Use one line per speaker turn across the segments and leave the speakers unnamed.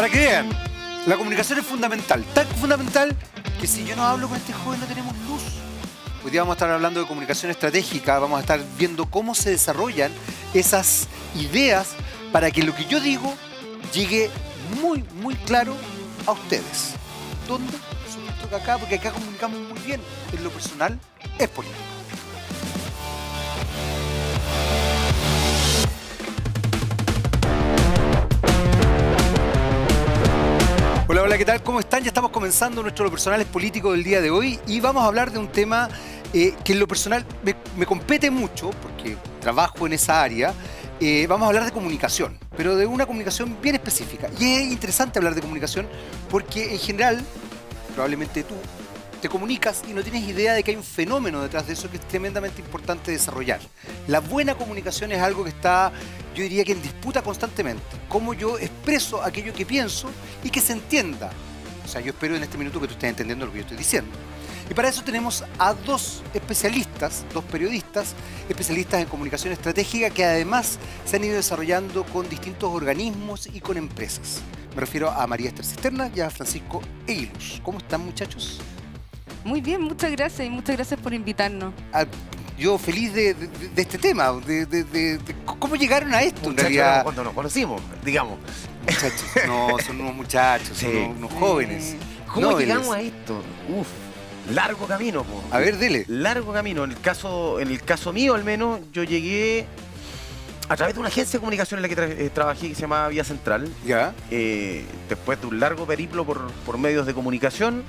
Para que vean, la comunicación es fundamental. Tan fundamental que si yo no hablo con este joven no tenemos luz. Hoy día vamos a estar hablando de comunicación estratégica, vamos a estar viendo cómo se desarrollan esas ideas para que lo que yo digo llegue muy claro a ustedes. ¿Dónde? Por supuesto que acá, porque acá comunicamos muy bien. En lo personal es político. Hola, hola, ¿qué tal? ¿Cómo están? Ya estamos comenzando nuestro Lo Personal es Político del día de hoy y vamos a hablar de un tema que en lo personal me compete mucho, porque trabajo en esa área. Vamos a hablar de comunicación, pero de una comunicación bien específica. Y es interesante hablar de comunicación porque en general, probablemente tú, te comunicas y no tienes idea de que hay un fenómeno detrás de eso que es tremendamente importante desarrollar. La buena comunicación es algo que está, yo diría que en disputa constantemente. Cómo yo expreso aquello que pienso y que se entienda. O sea, yo espero en este minuto que tú estés entendiendo lo que yo estoy diciendo. Y para eso tenemos a dos especialistas, dos periodistas, especialistas en comunicación estratégica que además se han ido desarrollando con distintos organismos y con empresas. Me refiero a María Esther Cisterna y a Francisco Eguiluz. ¿Cómo están, muchachos?
Muy bien, muchas gracias y muchas gracias por invitarnos.
Yo feliz de este tema, de cómo llegaron a esto.
Muchachos,
en realidad.
cuando nos conocimos, digamos.
Muchachos, no, son unos muchachos,
Sí.
son unos jóvenes.
¿Cómo
Nobles.
llegamos a esto? Uf, largo camino, po.
A ver, dele.
Largo camino. En el caso mío, al menos, yo llegué a través de una agencia de comunicación en la que trabajé, que se llamaba Vía Central.
Ya.
Después de un largo periplo por medios de comunicación,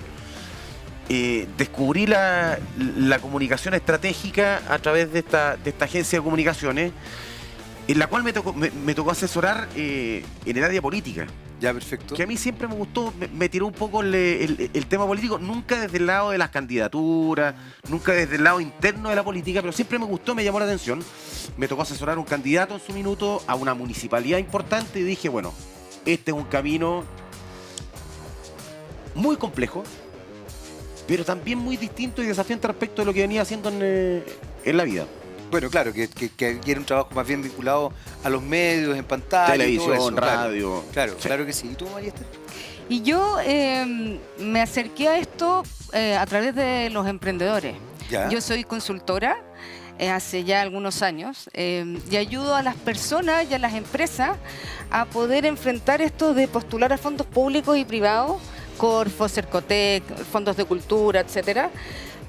descubrí la comunicación estratégica a través de esta agencia de comunicaciones, en la cual me tocó asesorar en el área política.
Ya, perfecto.
Que a mí siempre me gustó, me tiró un poco el tema político, nunca desde el lado de las candidaturas, nunca desde el lado interno de la política, pero siempre me gustó, me llamó la atención. Me tocó asesorar a un candidato en su minuto a una municipalidad importante y dije, bueno, este es un camino muy complejo, pero también muy distinto y desafiante respecto de lo que venía haciendo en la vida.
Bueno, claro, que era un trabajo más bien vinculado a los medios, en pantalla.
Televisión,
y todo eso,
radio.
Claro,
Sí.
claro que sí. ¿Y tú, María Esther?
Y yo me acerqué a esto a través de los emprendedores.
Ya.
Yo soy consultora hace ya algunos años y ayudo a las personas y a las empresas a poder enfrentar esto de postular a fondos públicos y privados, Corfo, Cercotec, fondos de cultura, etcétera.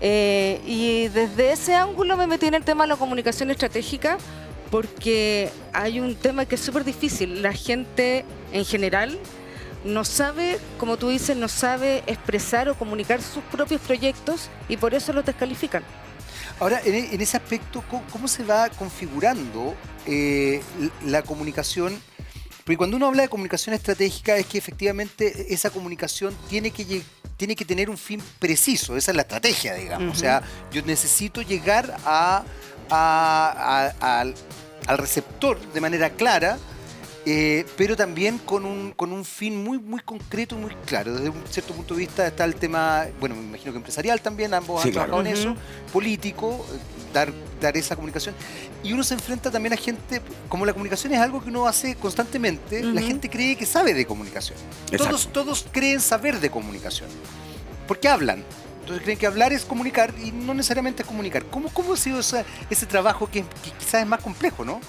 Y desde ese ángulo me metí en el tema de la comunicación estratégica porque hay un tema que es súper difícil. La gente en general no sabe, como tú dices, no sabe expresar o comunicar sus propios proyectos y por eso los descalifican.
Ahora, en ese aspecto, ¿cómo se va configurando la comunicación? Porque cuando uno habla de comunicación estratégica es que efectivamente esa comunicación tiene que tener un fin preciso. Esa es la estrategia, digamos. O sea, yo necesito llegar al receptor de manera clara, pero también con un fin muy concreto y muy claro. Desde un cierto punto de vista está el tema, bueno, me imagino que empresarial también, ambos
Sí,
han trabajado
claro.
en eso, político, dar esa comunicación. Y uno se enfrenta también a gente, como la comunicación es algo que uno hace constantemente, la gente cree que sabe de comunicación.
Exacto.
Todos creen saber de comunicación, porque hablan. Entonces creen que hablar es comunicar y no necesariamente es comunicar. ¿Cómo ha sido ese trabajo que quizás es más complejo, no?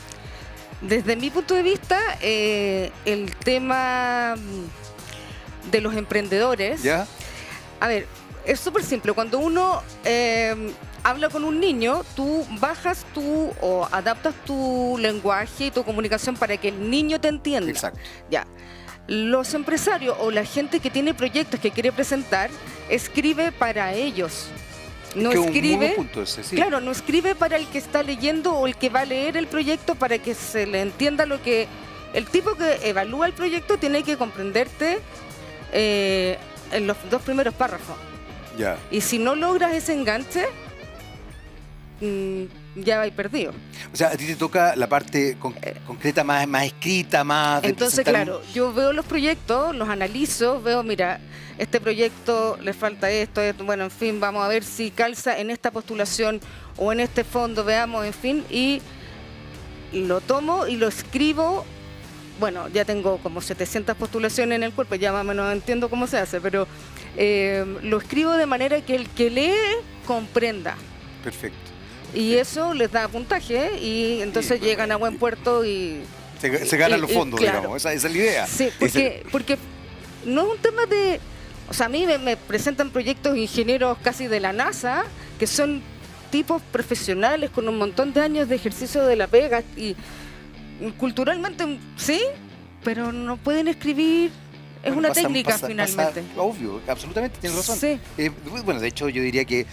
Desde mi punto de vista, el tema de los emprendedores,
¿Ya?
a ver, es súper simple. Cuando uno habla con un niño, tú bajas o adaptas tu lenguaje y tu comunicación para que el niño te entienda.
Exacto.
Ya. Los empresarios o la gente que tiene proyectos que quiere presentar, escribe para ellos. No
Que un muy
escribe,
buen punto ese, sí.
claro, no escribe para el que está leyendo o el que va a leer el proyecto para que se le entienda lo que el tipo que evalúa el proyecto tiene que comprenderte en los dos primeros párrafos.
Ya.
Y si no logras ese enganche, ya vais perdido.
O sea, a ti te toca la parte concreta, más escrita, más de
Entonces,
presentar
claro, yo veo los proyectos, los analizo, veo, mira, este proyecto le falta esto, bueno, en fin, vamos a ver si calza en esta postulación o en este fondo, veamos, en fin, y lo tomo y lo escribo bueno, ya tengo como 700 postulaciones en el cuerpo, ya más o menos entiendo cómo se hace, pero lo escribo de manera que el que lee comprenda.
Perfecto.
Y eso les da puntaje y entonces
Sí,
llegan a buen puerto y...
Se ganan los fondos,
claro.
digamos. Esa es la idea.
Sí, porque no es un tema de... O sea, a mí me presentan proyectos ingenieros casi de la NASA, que son tipos profesionales con un montón de años de ejercicio de la pega y culturalmente sí, pero no pueden escribir. Es
Bueno,
una
pasa-
técnica
pasa-
finalmente.
pasa- obvio, absolutamente, tienes razón.
Sí.
Bueno, de hecho, yo diría que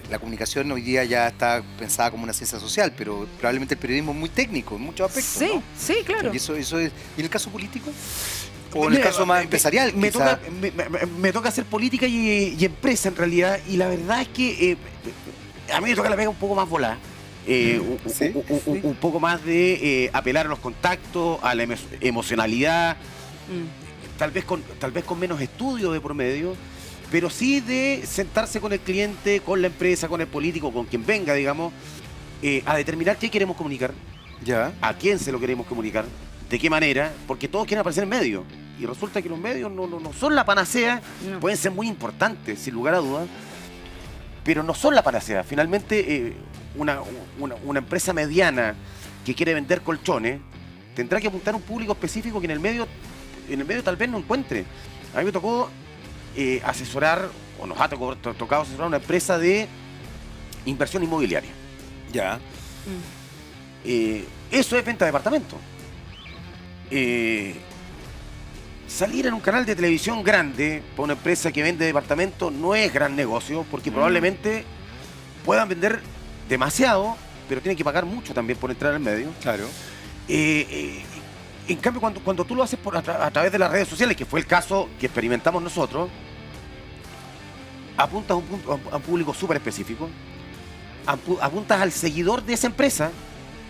la comunicación hoy día ya está pensada como una ciencia social, pero probablemente el periodismo es muy técnico en muchos aspectos.
Sí,
¿no?
sí, claro.
Y eso es. ¿Y en el caso político? ¿O en el
Mira,
caso más empresarial?
Me
quizá?
me toca hacer política y empresa en realidad, y la verdad es que a mí me toca la pega un poco más volada.
¿Sí?
Un poco más de apelar a los contactos, a la emocionalidad, tal vez con menos estudio de por medio, pero sí de sentarse con el cliente, con la empresa, con el político, con quien venga, digamos, a determinar qué queremos comunicar,
Ya.
a quién se lo queremos comunicar, de qué manera, porque todos quieren aparecer en medios. Y resulta que los medios no son la panacea,
No.
pueden ser muy importantes, sin lugar a dudas, pero no son la panacea. Finalmente, una empresa mediana que quiere vender colchones tendrá que apuntar a un público específico que en el medio tal vez no encuentre. A mí me tocó asesorar, o nos ha tocado asesorar una empresa de inversión inmobiliaria.
Ya.
Eso es venta de departamento. Salir en un canal de televisión grande para una empresa que vende departamento no es gran negocio, porque probablemente puedan vender demasiado, pero tienen que pagar mucho también por entrar al medio.
Claro.
En cambio, cuando tú lo haces a través de las redes sociales, que fue el caso que experimentamos nosotros, apuntas a un público súper específico, apuntas al seguidor de esa empresa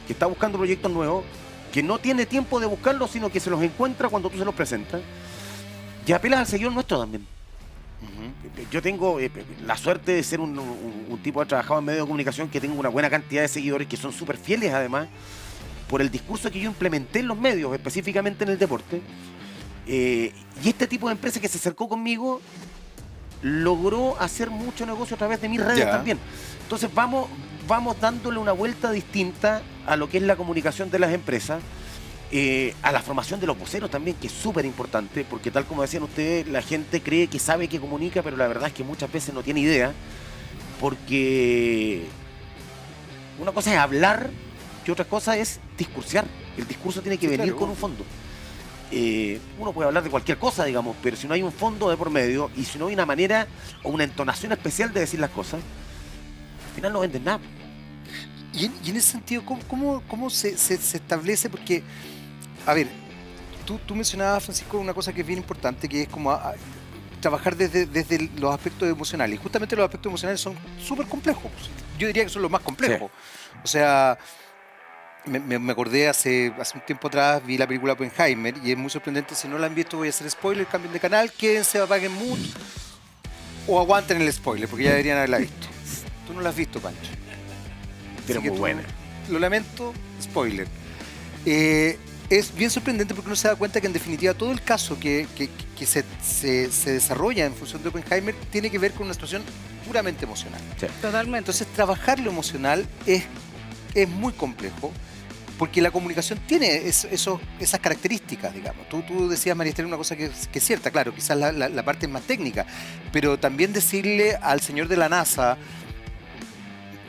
que está buscando proyectos nuevos, que no tiene tiempo de buscarlos, sino que se los encuentra cuando tú se los presentas, y apelas al seguidor nuestro también. Yo tengo la suerte de ser un tipo que ha trabajado en medios de comunicación, que tengo una buena cantidad de seguidores que son súper fieles, además, por el discurso que yo implementé en los medios, específicamente en el deporte. Y este tipo de empresa que se acercó conmigo logró hacer mucho negocio a través de mis redes
Ya.
también. Entonces vamos dándole una vuelta distinta a lo que es la comunicación de las empresas, a la formación de los voceros también, que es súper importante, porque tal como decían ustedes, la gente cree que sabe que comunica, pero la verdad es que muchas veces no tiene idea, porque una cosa es hablar y otra cosa es discursear. El discurso tiene que
Sí,
venir
claro.
con un fondo. Uno puede hablar de cualquier cosa, digamos, pero si no hay un fondo de por medio y si no hay una manera o una entonación especial de decir las cosas, al final no venden nada.
Y en ese sentido, ¿cómo se establece? Porque, a ver, tú mencionabas, Francisco, una cosa que es bien importante, que es como trabajar desde los aspectos emocionales. Y justamente los aspectos emocionales son súper complejos. Yo diría que son los más complejos. O sea, me acordé hace un tiempo atrás, vi la película Oppenheimer, y es muy sorprendente. Si no la han visto, voy a hacer spoiler, cambien de canal, quédense, apaguen mute, o aguanten el spoiler, porque ya deberían haberla visto. Tú no la has visto, Pancho.
Pero
Así que
muy buena.
Lo lamento, spoiler. Es bien sorprendente porque uno se da cuenta que en definitiva todo el caso que se desarrolla en función de Oppenheimer tiene que ver con una situación puramente emocional.
Totalmente.
Entonces trabajar lo emocional es muy complejo porque la comunicación tiene esas características, digamos. Tú decías, María Estela, una cosa que es cierta, claro, quizás la parte es más técnica, pero también decirle al señor de la NASA,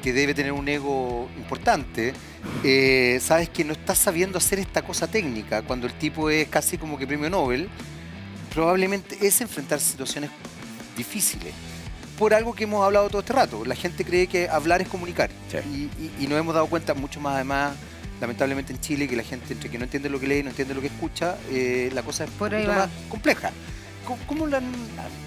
que debe tener un ego importante, sabes que no estás sabiendo hacer esta cosa técnica, cuando el tipo es casi como que premio Nobel, probablemente es enfrentarse a situaciones difíciles, por algo que hemos hablado todo este rato. La gente cree que hablar es comunicar,
Sí.
y nos hemos dado cuenta mucho más, además, lamentablemente en Chile, que la gente, entre que no entiende lo que lee y no entiende lo que escucha, la cosa es un
Por ahí
poquito
va.
más compleja.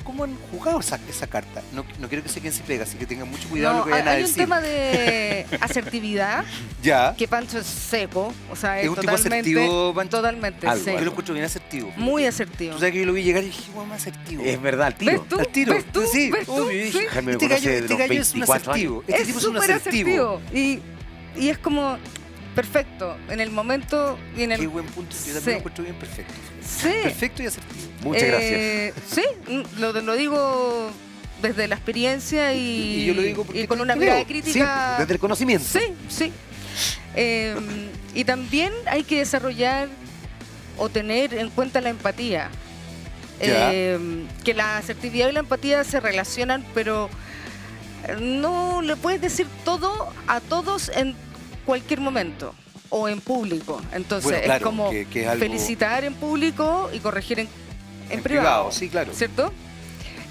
¿Cómo han jugado esa carta? No quiero que se queden sin pega, así que tengan mucho cuidado
No,
lo que vayan a
hay un
decir.
tema de asertividad,
Ya.
que Pancho es seco, o sea, es
¿Es un tipo
totalmente,
asertivo, Pancho?
totalmente
Algo,
seco.
Yo lo encuentro bien asertivo.
Muy asertivo.
Tú sabes que yo lo vi llegar y dije, "Guau, más asertivo".
Es verdad, al tiro.
¿Ves tú?
Al tiro.
¿Ves tú?
Sí,
¿Ves tú?
obvio, yo dije,
Sí.
Jaime me
Este
conoce
gallo,
de
este
los
gallo es un
24
asertivo.
años.
Este
Es
tipo es un
súper
asertivo.
asertivo. Y es como... perfecto, en el momento y en el...
Qué buen punto, yo también
Sí.
lo encuentro bien perfecto.
Sí.
Perfecto y asertivo.
Muchas gracias.
Sí, lo digo desde la experiencia
Y yo lo digo porque
y con
te
una
creo.
mirada crítica.
Desde el conocimiento.
Sí, sí. Y también hay que desarrollar o tener en cuenta la empatía.
Ya.
Que la asertividad y la empatía se relacionan, pero no le puedes decir todo a todos en cualquier momento o en público. Entonces
Bueno, claro,
es como
que es algo-
felicitar en público y corregir en
En
privado.
privado, sí, claro.
¿Cierto?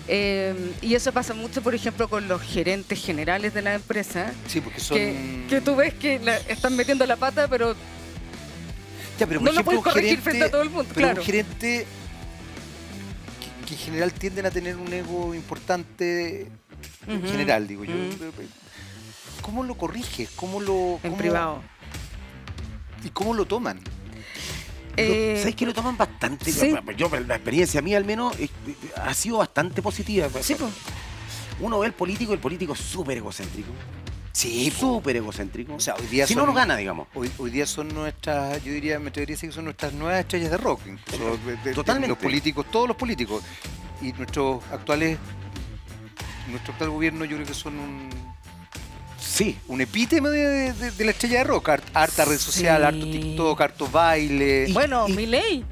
Y eso pasa mucho, por ejemplo, con los gerentes generales de la empresa,
Sí, porque son...
que tú ves que están metiendo la pata, pero
Ya, pero por
no lo
ejemplo,
puedes
un
corregir
gerente-
frente a todo el mundo,
Pero
claro.
un gerente que en general tienden a tener un ego importante, en
Ujú,
general, digo yo.
ujú.
¿Cómo lo corriges?
En privado.
¿Y cómo lo toman?
¿Sabes que lo toman bastante?
sí.
Yo, la experiencia mía al menos, ha sido bastante positiva.
Sí, pues.
Uno ve el político es súper egocéntrico.
Sí,
Súper egocéntrico.
O sea, hoy día
si
son-
no gana, digamos.
Hoy día son nuestras, yo diría, me atrevería a decir que son nuestras nuevas estrellas de rock. Incluso de
Totalmente.
los políticos, todos los políticos. Y nuestro actual gobierno yo creo que son
Sí.
un epítome de la estrella de rock. Harta red social,
Sí.
harto TikTok, harto baile.
Bueno,
y-
Milei.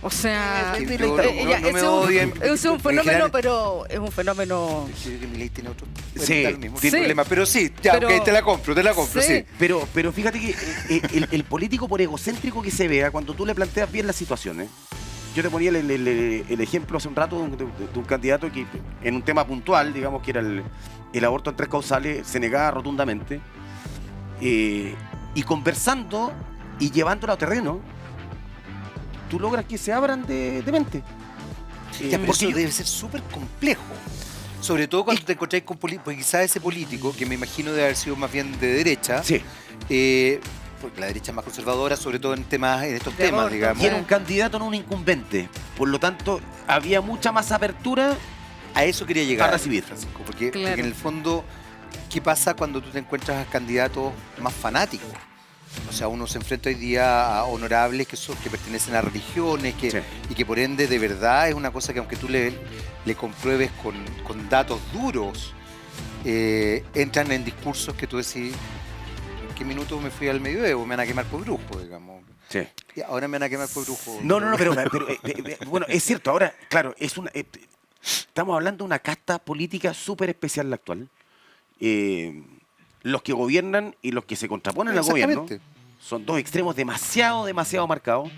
O sea,
Sí,
Milei
yo-
tampoco.
no-
ya,
no me
es un-
odien.
es un
En
fenómeno,
general,
pero es un fenómeno.
yo creo que Milei tiene otro.
Sí,
da lo mismo,
sí.
tiene problemas. Pero sí, ya,
Pero-
ok, te la compro,
Sí.
sí.
Pero fíjate que el político, por egocéntrico que se vea, cuando tú le planteas bien las situaciones. Yo te ponía el ejemplo hace un rato de un candidato que en un tema puntual, digamos que era el aborto en 3 causales, se negaba rotundamente. Y conversando y llevándolo a terreno, tú logras que se abran de mente.
Ya, pero
Porque
eso
yo-
debe ser súper complejo. Sobre todo cuando te encontráis con porque quizás ese político, que me imagino de haber sido más bien de derecha,
Sí.
porque la derecha es más conservadora, sobre todo en estos
De
temas,
aborto,
digamos.
Y era un candidato, no un incumbente. Por lo tanto, había mucha más apertura.
A eso quería llegar,
A recibir.
Francisco, porque
Claro.
en el fondo, ¿qué pasa cuando tú te encuentras a candidatos más fanáticos? O sea, uno se enfrenta hoy día a honorables que pertenecen a religiones
Sí.
y que por ende de verdad es una cosa que aunque tú le compruebes con datos duros, entran en discursos que tú decís, ¿en qué minuto me fui al medioevo? Me van a quemar por brujo, digamos.
Sí.
Y ahora me van a quemar por brujo.
No, pero, bueno, es cierto. Ahora, claro, estamos hablando de una casta política súper especial la actual. Los que gobiernan y los que se contraponen al gobierno
Exactamente.
son dos extremos demasiado marcados,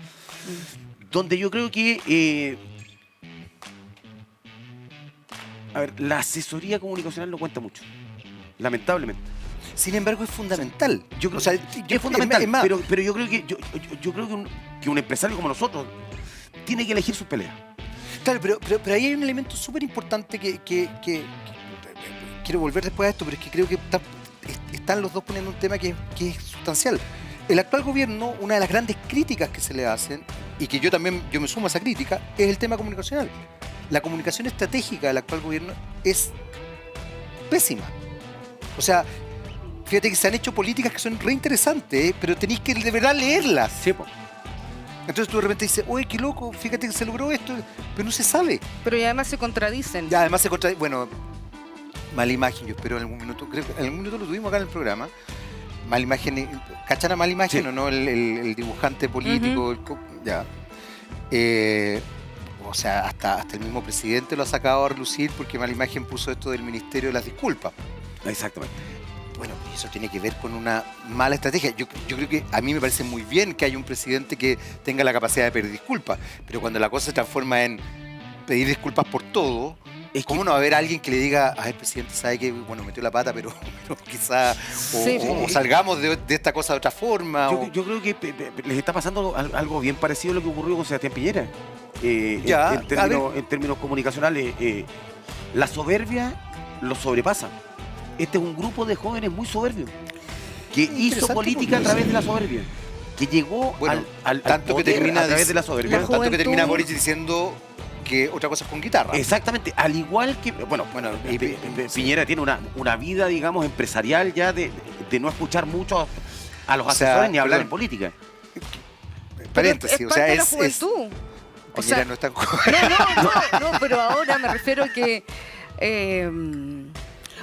donde yo creo que a ver, la asesoría comunicacional no cuenta mucho, lamentablemente.
Sin embargo, es fundamental.
Yo creo,
O sea,
es fundamental,
es más,
pero yo creo yo creo que un empresario como nosotros tiene que elegir sus peleas.
claro, pero ahí hay un elemento súper importante que quiero volver después a esto, pero es que creo que están los dos poniendo un tema que es sustancial. El actual gobierno, una de las grandes críticas que se le hacen, y que yo me sumo a esa crítica, es el tema comunicacional. La comunicación estratégica del actual gobierno es pésima. O sea, fíjate que se han hecho políticas que son reinteresantes, pero tenéis que de verdad leerlas.
Sí, po.
Entonces tú de repente dices, oye, qué loco, fíjate que se logró esto, pero no se sabe.
Pero y además se contradicen.
Y además se contradice, bueno, mala imagen, yo espero en algún minuto, creo que en algún minuto lo tuvimos acá en el programa. Mala imagen, ¿cachan a mala imagen
Sí.
o no? El dibujante político, ya. O sea, hasta el mismo presidente lo ha sacado a relucir porque mala imagen puso esto del Ministerio de las Disculpas.
Exactamente.
Bueno, eso tiene que ver con una mala estrategia. Yo creo que a mí me parece muy bien que haya un presidente que tenga la capacidad de pedir disculpas, pero cuando la cosa se transforma en pedir disculpas por todo,
Es
¿cómo
que-
no va a haber alguien que le diga, el presidente sabe que, bueno, metió la pata, pero quizá,
Sí,
o salgamos de esta cosa de otra forma?
Yo creo que les está pasando algo bien parecido a lo que ocurrió con Sebastián Piñera.
Ya,
En términos comunicacionales, la soberbia lo sobrepasa. Este es un grupo de jóvenes muy soberbios que hizo
Interesante
política a
porque-
través de la soberbia, que llegó
Bueno,
al
tanto que
poder
termina
a través de la
La
soberbia.
juventud-
tanto que termina Boris diciendo que otra cosa es con guitarra.
Exactamente, al igual que, bueno,
y-
Piñera tiene una vida, digamos, empresarial ya de no escuchar mucho A los
O sea,
asesores ni hablar
perdón.
en política.
Paréntesis,
es
o sea,
parte de la
es
juventud. O
Piñera
sea,
no es tan joven.
no, pero ahora me refiero a que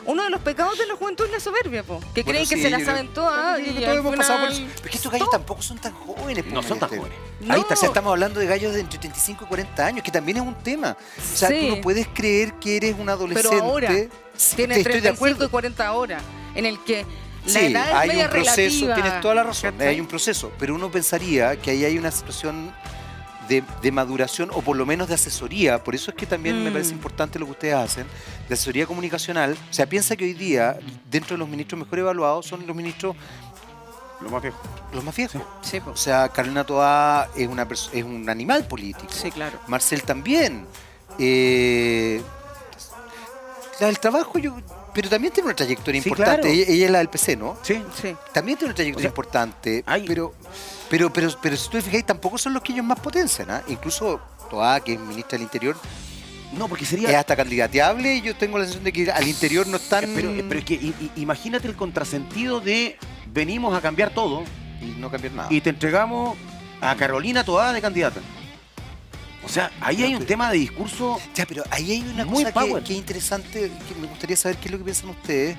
uno de los pecados de la juventud es la soberbia, po, que
Bueno,
creen que
sí,
se las
yo
saben
creo-
todas
yo creo
y
que todos
al
hemos pasado por eso.
final...
Pero es que estos gallos tampoco son tan jóvenes.
No son tan
Este.
jóvenes.
Ahí
No.
está, o sea, estamos hablando de gallos de entre 35 y 40 años, que también es un tema. O sea,
Sí.
tú no puedes creer que eres un adolescente.
Pero ahora
Sí,
tiene
estoy de
35
acuerdo.
y 40 horas, en el que la
Sí,
edad es
hay
media
un proceso,
relativa.
tienes toda la razón,
¿cachai?
hay un proceso, pero uno pensaría que ahí hay una situación de maduración o por lo menos de asesoría, por eso es que también me parece importante lo que ustedes hacen, de asesoría comunicacional. O sea, piensa que hoy día, dentro de los ministros mejor evaluados, son los ministros
Lo más viejo.
los más viejos.
Sí, po.
O sea, Carolina Toá es, es un animal político.
Sí, claro.
Marcel también. La del trabajo, pero también tiene una trayectoria
Sí,
importante.
claro.
Ella es la del PC, ¿no?
Sí.
Sí.
También tiene una trayectoria
O sea,
importante,
hay-
pero si tú te fijáis, tampoco son los que ellos más potencian. ¿Ah? Incluso Toá, que es ministra del Interior,
No, porque
es
sería...
hasta candidateable y yo tengo la sensación de que al interior no están...
Pero es que imagínate el contrasentido de venimos a cambiar todo
Y no cambiar nada.
y te entregamos a Carolina Toá de candidata. O sea, ahí hay un tema de discurso.
Ya, pero ahí hay una
Muy
cosa
power.
que es interesante, que me gustaría saber qué es lo que piensan ustedes,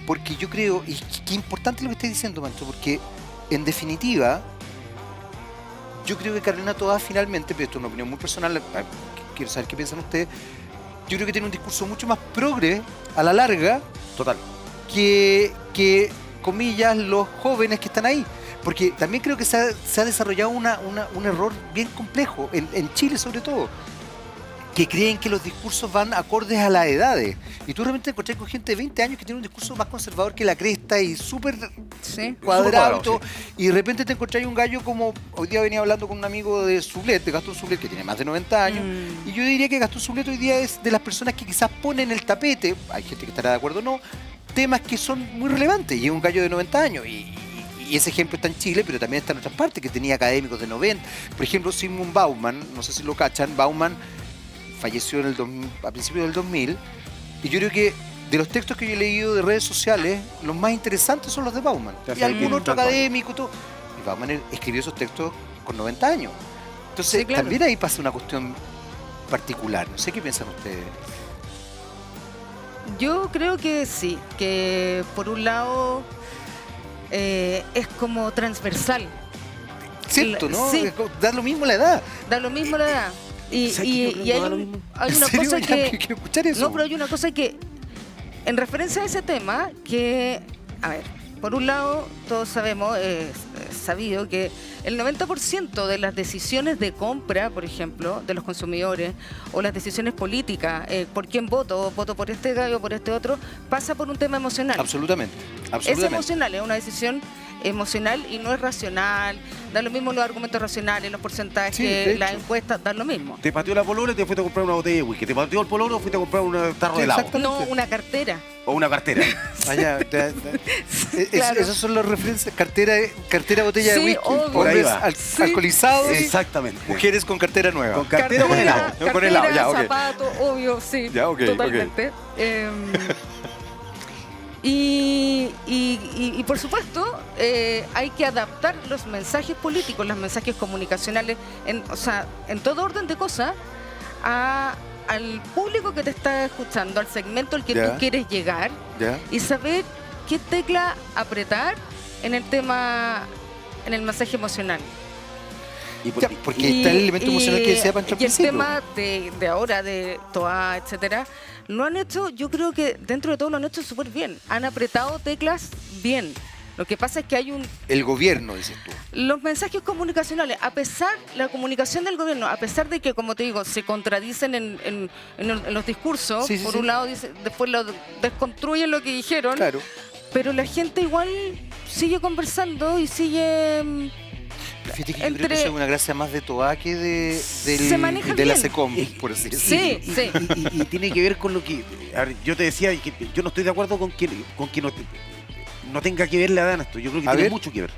porque yo creo, y qué importante lo que estáis diciendo, Mancho, porque en definitiva, yo creo que Carolina Toá finalmente, pero esto es una opinión muy personal, quiero saber qué piensan ustedes, yo creo que tiene un discurso mucho más progre a la larga
Total.
que comillas, los jóvenes que están ahí. Porque también creo que se ha desarrollado un error bien complejo, en Chile sobre todo, que creen que los discursos van acordes a las edades. Y tú realmente te encontrás con gente de 20 años que tiene un discurso más conservador que la cresta y súper
Sí.
cuadrado.
Súper cuadrado,
Y de repente te encontrás un gallo como, hoy día venía hablando con un amigo de Sublet, de Gastón Sublet, que tiene más de 90 años, y yo diría que Gastón Sublet hoy día es de las personas que quizás ponen en el tapete, hay gente que estará de acuerdo o no, temas que son muy relevantes, y es un gallo de 90 años, y ese ejemplo está en Chile, pero también está en otras partes, que tenía académicos de 90. Por ejemplo, Sigmund Bauman, no sé si lo cachan, Bauman falleció en a principios del 2000, y yo creo que de los textos que yo he leído de redes sociales, los más interesantes son los de Bauman,
Ya
y
sé,
algún
tiene
otro
tanto.
académico, todo. Y Bauman escribió esos textos con 90 años. Entonces,
Sí, claro.
también ahí pasa una cuestión particular. No sé qué piensan ustedes.
Yo creo que sí, que por un lado es como transversal,
Cierto, ¿no?
Sí.
Es como- Da lo mismo la edad.
da lo mismo la edad. Y,
¿Sabes qué? Yo creo
y
que
hay,
da lo mismo.
hay
¿En
una
serio?
cosa
Ya,
que...
quiero escuchar eso.
No, pero hay una cosa que, en referencia a ese tema, que, a ver, por un lado, todos sabemos, es sabido que el 90% de las decisiones de compra, por ejemplo, de los consumidores, o las decisiones políticas, por quién voto por este gallo, por este otro, pasa por un tema emocional.
Absolutamente.
Es
Absolutamente.
emocional, es una decisión emocional y no es racional. Da lo mismo los argumentos racionales, los porcentajes,
Sí, de
las
hecho.
encuestas, dan lo mismo.
Te pateó la polola y te fuiste a comprar una botella de whisky. Te pateó el pololo y fuiste a comprar un tarro
Sí,
de helado.
exacto.
No una cartera.
O una cartera.
Allá,
Claro.
Esas son las referencias. Cartera, botella
Sí,
de whisky.
obvio.
Por ahí
Hombres
va.
Sí.
alcoholizados.
Exactamente.
Mujeres con cartera nueva.
Con cartera o con helado.
No, con helado, ya, ok.
zapato, obvio, sí.
Ya, ok,
totalmente. Y por supuesto, hay que adaptar los mensajes políticos, los mensajes comunicacionales, en todo orden de cosas, al público que te está escuchando, al segmento al que
Ya.
tú quieres llegar,
¿Ya?
y saber qué tecla apretar en el tema, en el mensaje emocional.
Y por-
Ya, porque está el elemento emocional que decía Pancho al
y el
principio.
tema de ahora, de Toa, etcétera, lo han hecho, yo creo que dentro de todo lo han hecho súper bien. Han apretado teclas bien. Lo que pasa es que hay
El gobierno, dices tú.
los mensajes comunicacionales, la comunicación del gobierno, a pesar de que, como te digo, se contradicen en los discursos,
Sí, sí,
por
sí.
un lado después lo desconstruyen lo que dijeron,
Claro.
pero la gente igual sigue conversando y sigue...
Fíjate que yo creo que
Entre-
eso es una gracia más de Toá que
Se maneja
de la
bien.
SECOM, por así decirlo.
Sí,
y,
sí.
y tiene que ver con lo que... A ver, yo te decía que yo no estoy de acuerdo con que no tenga que ver la edad en esto. Yo creo que
A
tiene
ver.
mucho que ver.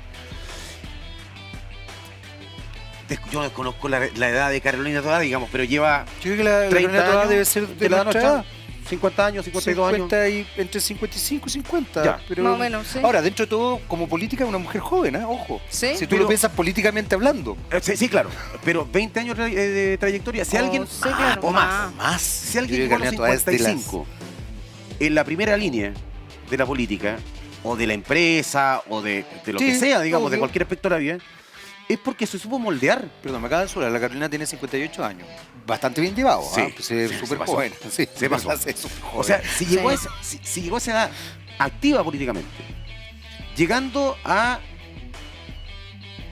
Yo desconozco la edad de Carolina Toá, digamos, pero lleva...
Yo creo que la
30
Carolina Toá
años
debe ser de
de la
nuestra
noche.
edad.
50 años, 52 años.
50 entre 55 y 50.
Ya.
Pero,
Más o menos, sí.
Ahora, dentro de todo, como política, es una mujer joven, ojo.
Sí.
Si tú
Pero-
lo piensas políticamente hablando.
Sí, claro, pero 20 años de trayectoria. Si alguien,
sí, claro,
o más,
Más.
si alguien
Yo
llegó a
creo
los
que Carolina Toá es de
55 en la primera línea de la política, o de la empresa, o de lo que
Sí,
sea, digamos, de
obvio.
cualquier aspecto de la vida, es porque se supo moldear.
Perdón, me acaba de sonar. La Carolina tiene 58 años. Bastante bien llevado.
Sí,
Pues se ve
sí,
súper
se pasó.
joven. Sí,
Se pasó.
se ve súper joven.
O sea, si llegó,
Sí.
a esa, si llegó a esa edad activa políticamente, llegando a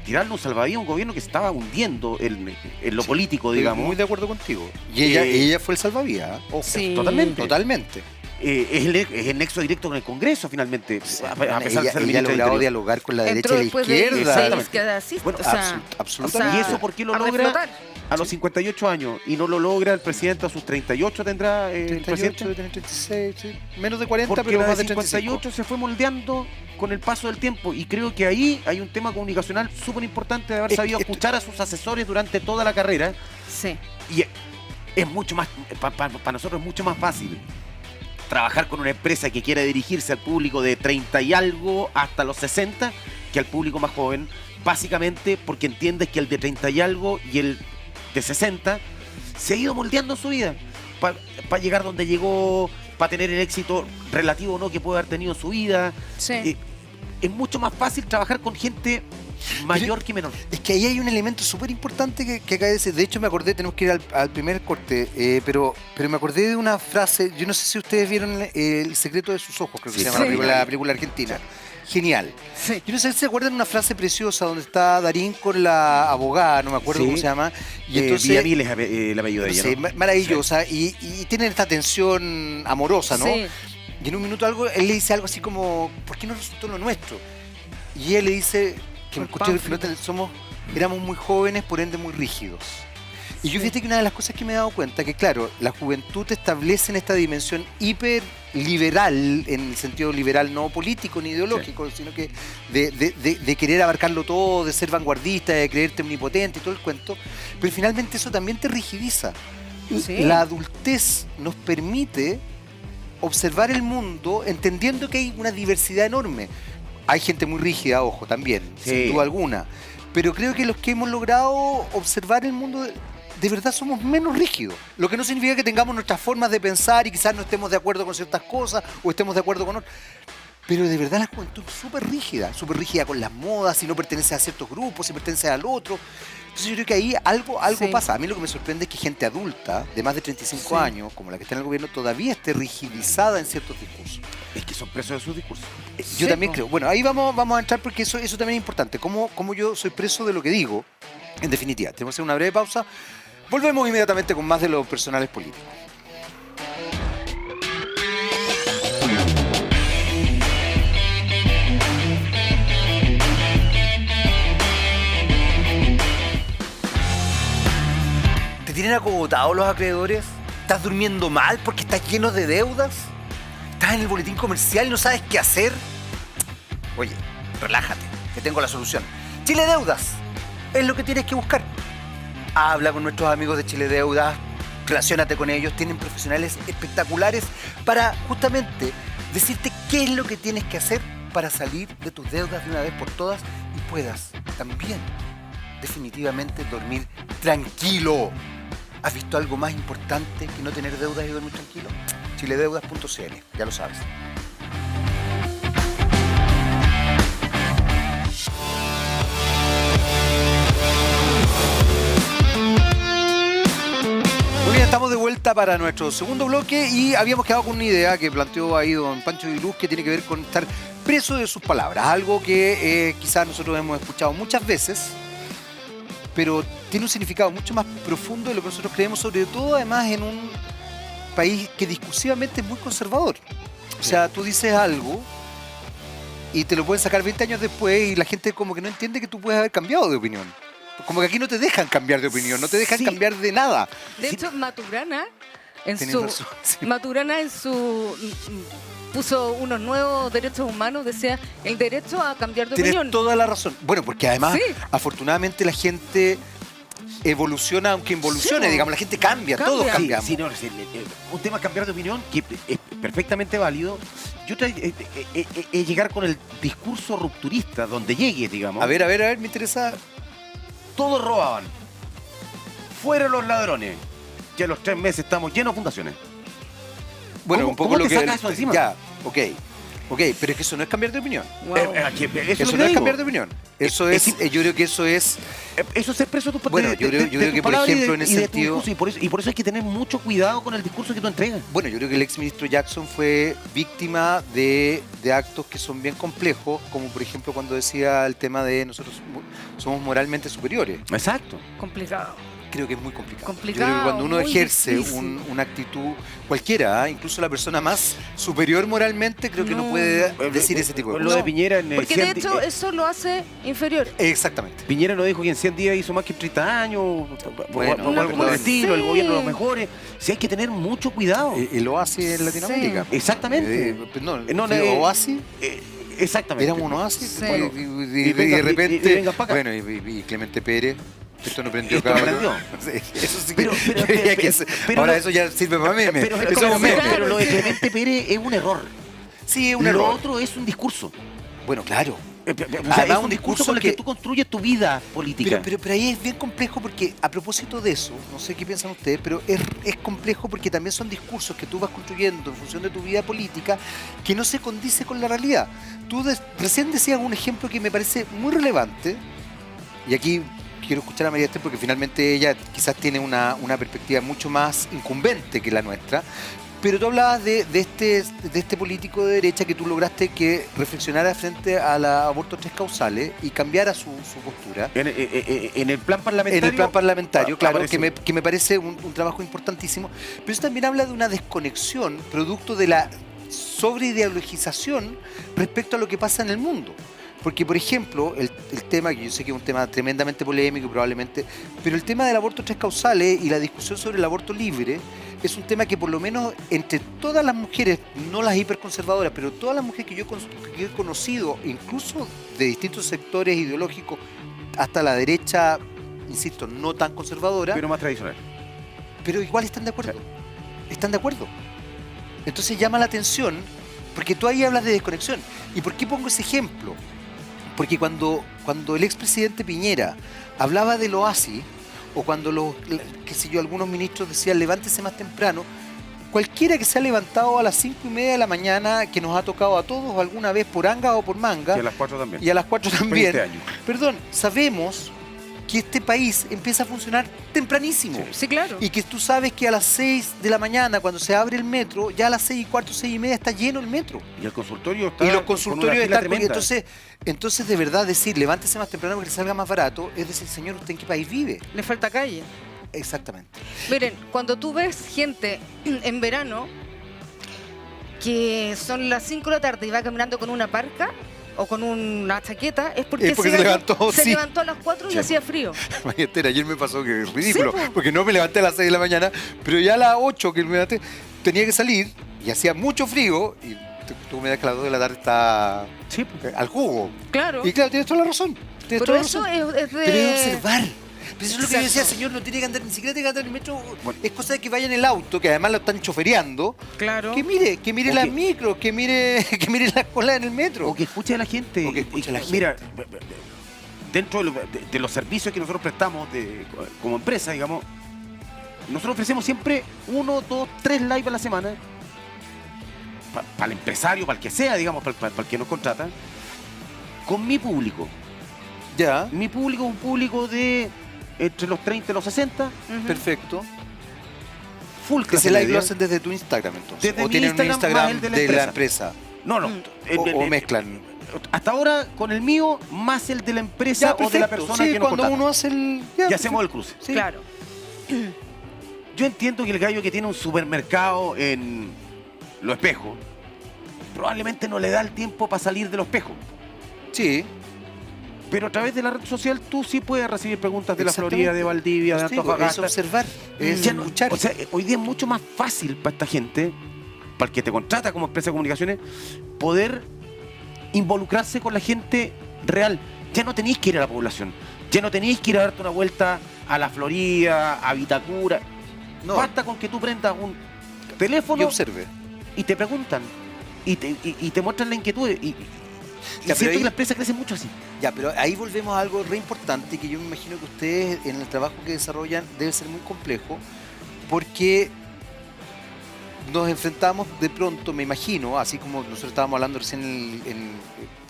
tirarle un salvavidas a un gobierno que se estaba hundiendo en lo político,
estoy
digamos,
muy de acuerdo contigo. Y ella fue el salvavidas. Ojo.
Sí.
totalmente.
Totalmente.
Es el nexo directo con el Congreso, finalmente, a pesar de ser
ella ha
ministra del
logrado
Interior.
dialogar con la
Entró
derecha y
después
la izquierda.
de
Exactamente.
izquierda así,
Bueno,
o sea,
absolutamente.
¿Y eso por qué lo
a
logra
reflotar.
a los 58 años y no lo logra el presidente a sus 38? ¿Tendrá el
38,
presidente?
debe tener 36, sí. Menos de 40,
Porque
pero
la
más
de
de 35.
58 se fue moldeando con el paso del tiempo y creo que ahí hay un tema comunicacional súper importante de haber sabido escuchar a sus asesores durante toda la carrera
Sí.
y es mucho más, para nosotros es mucho más fácil trabajar con una empresa que quiera dirigirse al público de 30 y algo hasta los 60 que al público más joven, básicamente porque entiendes que el de 30 y algo y el de 60 se ha ido moldeando en su vida para llegar donde llegó, para tener el éxito relativo o no que puede haber tenido en su vida.
Sí.
Es mucho más fácil trabajar con gente mayor que menor.
Es que ahí hay un elemento súper importante que acaba de decir. De hecho, me acordé, tenemos que ir al primer corte, pero me acordé de una frase. Yo no sé si ustedes vieron El secreto de sus ojos, creo que
Sí.
se llama
Sí.
la película argentina. Genial.
Sí.
Yo no sé si se acuerdan de una frase preciosa donde está Darín con la abogada, no me acuerdo
Sí.
cómo se llama. Y
Villamil es el apellido de ella,
sí,
¿no?
maravillosa. Y tienen esta tensión amorosa, ¿no?
Sí.
Y en un minuto él le dice algo así como, ¿por qué no resultó lo nuestro? Y él le dice que
Por pánfilo.
éramos muy jóvenes, por ende muy rígidos. Y yo fíjate que una de las cosas que me he dado cuenta, que claro, la juventud establece en esta dimensión hiperliberal, en el sentido liberal no político ni ideológico, sino que de querer abarcarlo todo, de ser vanguardista, de creerte omnipotente y todo el cuento, pero finalmente eso también te rigidiza.
Sí.
La adultez nos permite observar el mundo entendiendo que hay una diversidad enorme. Hay gente muy rígida, ojo, también,
Sí.
sin duda alguna. Pero creo que los que hemos logrado observar el mundo, de verdad somos menos rígidos. Lo que no significa que tengamos nuestras formas de pensar y quizás no estemos de acuerdo con ciertas cosas o estemos de acuerdo con otras. Pero de verdad la juventud es súper rígida con las modas, si no pertenece a ciertos grupos, si pertenece al otro. Entonces yo creo que ahí algo
Sí.
pasa. A mí lo que me sorprende es que gente adulta, de más de 35
Sí.
años, como la que está en el gobierno, todavía esté rigidizada en ciertos discursos.
Es que son presos de sus discursos.
Yo
Sí,
también
po.
creo. Bueno, ahí vamos a entrar porque eso también es importante. Cómo yo soy preso de lo que digo. En definitiva, tenemos que hacer una breve pausa. Volvemos inmediatamente con más de los personales políticos. ¿Te tienen acogotados los acreedores? ¿Estás durmiendo mal porque estás lleno de deudas? ¿Estás en el boletín comercial y no sabes qué hacer? Oye, relájate, que tengo la solución. Chile Deudas es lo que tienes que buscar. Habla con nuestros amigos de Chile Deudas, relaciónate con ellos, tienen profesionales espectaculares para justamente decirte qué es lo que tienes que hacer para salir de tus deudas de una vez por todas y puedas también definitivamente dormir tranquilo. ¿Has visto algo más importante que no tener deudas y dormir tranquilo? chiledeudas.cl, ya lo sabes. Muy bien, estamos de vuelta para nuestro segundo bloque y habíamos quedado con una idea que planteó ahí don Pancho Di Luz que tiene que ver con estar preso de sus palabras, algo que quizás nosotros hemos escuchado muchas veces, pero tiene un significado mucho más profundo de lo que nosotros creemos, sobre todo además en un país que discursivamente es muy conservador. O sea, tú dices algo y te lo pueden sacar 20 años después y la gente como que no entiende que tú puedes haber cambiado de opinión. Como que aquí no te dejan cambiar de opinión, no te dejan
Sí.
cambiar de nada.
De hecho, Maturana
Tenés razón, sí.
puso unos nuevos derechos humanos, decía el derecho a cambiar de
Tienes
opinión.
toda la razón. Bueno, porque además,
Sí.
afortunadamente la gente evoluciona aunque involucione,
Sí,
digamos, la gente cambia, todos
cambia.
cambiamos.
Sí, no, un tema es cambiar de opinión, que es perfectamente válido. Y otra es llegar con el discurso rupturista, donde llegue, digamos.
A ver, me interesa.
Todos robaban. Fuera los ladrones. Ya a los 3 meses estamos llenos de fundaciones.
Bueno,
¿Cómo-
un poco
cómo
lo
te
que.
sacas eso encima?
Ya, ok, pero es que eso no es cambiar de opinión.
Wow.
Eso no es cambiar de opinión. Eso es, yo creo que eso es.
Eso es expreso tu
Bueno, yo creo
tus
que, por
palabras
ejemplo, en
y
ese
de tu
sentido.
discurso, y por eso hay que tener mucho cuidado con el discurso que tú entregas.
Bueno, yo creo que el exministro Jackson fue víctima de actos que son bien complejos, como por ejemplo cuando decía el tema de nosotros somos moralmente superiores.
Exacto.
Complicado.
Creo que es muy complicado.
Complicado,
Yo creo que cuando uno
muy
ejerce
difícil.
una actitud cualquiera, incluso la persona más superior moralmente, creo que no
No.
puede decir ese tipo de
Lo
cosas.
de Piñera en
Porque de hecho eso lo hace inferior.
Exactamente.
Piñera nos dijo que en 100 días hizo más que en 30 años,
Bueno,
o algo por el
no
estilo, el
sé.
gobierno de los mejores. Sí, hay que tener mucho cuidado.
Y lo hace en Latinoamérica.
Exactamente.
No,
No,
sí, oasis.
Exactamente.
Éramos un oasis.
Sí.
Bueno,
Y
y
venga-
de repente.
y venga pa' acá.
Bueno, y Clemente Pérez. Esto no prendió,
Esto no
cabrón.
prendió.
Sí, eso sí
Pero-
que.
pero-
yo diría que
pero- pero
ahora
lo-
eso ya sirve para meme.
Pero,
Eso es un meme.
pero lo de Clemente Pérez es un error.
Sí, es un
Lo
error.
otro es un discurso.
Bueno, claro.
O sea,
Además,
es
un
un discurso
discurso
con el que
que-
tú construyes tu vida política.
Pero ahí es bien complejo porque a propósito de eso, no sé qué piensan ustedes, pero es complejo porque también son discursos que tú vas construyendo en función de tu vida política que no se condice con la realidad. Tú recién decías un ejemplo que me parece muy relevante y aquí quiero escuchar a María Esther porque finalmente ella quizás tiene una perspectiva mucho más incumbente que la nuestra. Pero tú hablabas de este político de derecha que tú lograste que reflexionara frente a los abortos 3 causales y cambiara su postura.
En el plan parlamentario.
En el plan parlamentario, claro,
aparece.
que me parece un trabajo importantísimo. Pero eso también habla de una desconexión producto de la sobreideologización respecto a lo que pasa en el mundo. Porque, por ejemplo, el tema, que yo sé que es un tema tremendamente polémico probablemente, pero el tema del aborto 3 causales y la discusión sobre el aborto libre es un tema que por lo menos entre todas las mujeres, no las hiperconservadoras, pero todas las mujeres que yo he conocido, incluso de distintos sectores ideológicos, hasta la derecha, insisto, no tan conservadora,
Pero más tradicional.
pero igual están de acuerdo. Están de acuerdo. Entonces llama la atención, porque tú ahí hablas de desconexión. ¿Y por qué pongo ese ejemplo? Porque cuando el expresidente Piñera hablaba del oasis, o cuando algunos ministros decían levántese más temprano, cualquiera que se ha levantado a las 5:30 de la mañana, que nos ha tocado a todos alguna vez por anga o por manga,
Y a las 4 también.
y a las 4 también,
20 años.
perdón, sabemos que este país empieza a funcionar tempranísimo.
Sí, claro.
Y que tú sabes que a las 6 de la mañana, cuando se abre el metro, ya a las 6:15, 6:30 está lleno el metro.
Y el consultorio está.
Y los
con una
consultorios
fila
están.
tremenda.
Entonces, de verdad, decir levántese más temprano para que le salga más barato, es decir, señor, ¿usted en qué país vive?
Le falta calle.
Exactamente.
Miren, cuando tú ves gente en verano que son las 5 de la tarde y va caminando con una parca o con una chaqueta, es porque,
Es porque se levantó,
se
sí.
levantó a las 4 y
Sí.
hacía frío.
María Esther, ayer me pasó que es ridículo,
Sí, po.
porque no me levanté a las 6 de la mañana, pero ya a las 8 que me levanté, tenía que salir y hacía mucho frío y tú me das que a las 2 de la tarde está
Sí, pues.
al jugo.
Claro.
Y claro, tienes toda la razón. Tienes
Pero
toda la
eso
razón.
es de...
Pero es observar. Pero eso es lo que yo decía,
Exacto.
señor, no tiene que andar, ni siquiera tiene que andar en el metro.
Bueno.
Es cosa de que vaya en el auto, que además lo están chofereando.
Claro.
Que mire
O
las
que-
micros, que mire las colas en el metro.
O que escuche a la gente.
O que escuche a la gente.
Mira, dentro de los servicios que nosotros prestamos como empresa, digamos, nosotros ofrecemos siempre 1, 2, 3 live a la semana. Para el empresario, para el que sea, digamos, para el que nos contrata. Con mi público.
Ya,
Mi público es un público de entre los 30 y los 60.
Ujú.
perfecto.
Full
Ese
clase
live lo
media.
hacen desde tu Instagram, entonces.
Desde
o
mi
tienen un
Instagram
Instagram
más el de la
de la
empresa.
empresa.
No, no.
Mm.
O mezclan.
Hasta ahora con el mío más el de la empresa
Ya,
o de la
perfecto.
persona
Sí,
que nos
cuando
contrata.
uno hace el.
Y hacemos el cruce.
Sí.
Claro.
Yo entiendo que el gallo que tiene un supermercado en Los Espejos probablemente no le da el tiempo para salir de Los Espejos.
Sí.
Pero a través de la red social tú sí puedes recibir preguntas de la
Exactamente.
Florida, de Valdivia, de
Sí, es
Antofagasta.
observar, es
Ya no-
escuchar.
o sea, hoy día es mucho más fácil para esta gente, para el que te contrata como empresa de comunicaciones, poder involucrarse con la gente real. Ya no tenéis que ir a la población, ya no tenéis que ir a darte una vuelta a La Florida, a Vitacura.
No.
Basta con que tú prendas un
Y
teléfono
observe.
y te preguntan y te muestran la inquietud. Y
Ya, pero
siento
ahí-
que la empresa crece mucho así.
Ya, pero ahí volvemos a algo re importante que yo me imagino que ustedes en el trabajo que desarrollan debe ser muy complejo, porque nos enfrentamos de pronto, me imagino, así como nosotros estábamos hablando recién en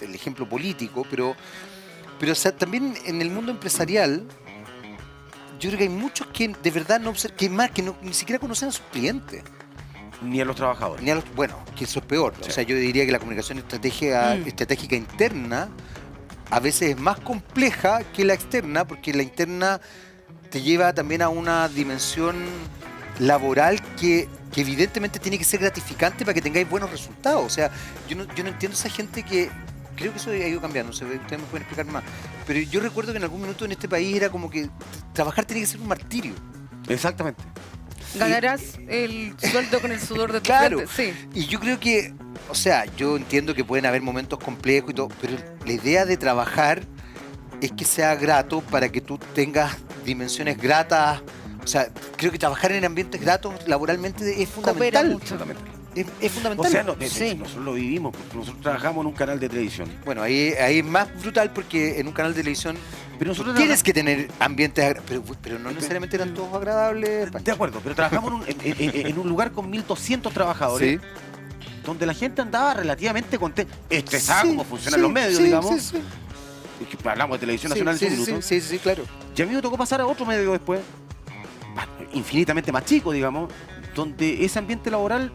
el ejemplo político, pero o sea, también en el mundo empresarial, yo creo que hay muchos que de verdad no observan, que ni siquiera conocen a sus clientes.
Ni a los trabajadores.
Ni a los, bueno, que eso es peor.
Sí.
O sea, yo diría que la comunicación estratégica interna a veces es más compleja que la externa, porque la interna te lleva también a una dimensión laboral que evidentemente tiene que ser gratificante para que tengáis buenos resultados. O sea, yo no entiendo esa gente que... Creo que eso ha ido cambiando, ustedes me pueden explicar más. Pero yo recuerdo que en algún minuto en este país era como que trabajar tenía que ser un martirio.
Exactamente.
Ganarás el sueldo con el sudor de tu
Claro.
frente. Sí.
Y yo creo que, o sea, yo entiendo que pueden haber momentos complejos y todo, pero la idea de trabajar es que sea grato para que tú tengas dimensiones gratas. O sea, creo que trabajar en ambientes gratos laboralmente es
Coopera
fundamental.
mucho.
Es
O
fundamental.
sea,
Sí.
nosotros lo vivimos, porque nosotros trabajamos en un canal de televisión.
Bueno, ahí es más brutal porque en un canal de televisión
Pero nosotros
tienes que tener ambientes pero no necesariamente eran todos agradables.
De acuerdo, pero trabajamos en un lugar con 1.200 trabajadores,
Sí.
donde la gente andaba relativamente contenta, estresada
Sí,
como funcionan
sí,
los medios,
sí,
digamos.
sí, sí.
Es que hablamos de televisión
Sí,
nacional en
sí,
su
sí,
minuto.
sí, sí, claro.
Y a mí me tocó pasar a otro medio después, infinitamente más chico, digamos, donde ese ambiente laboral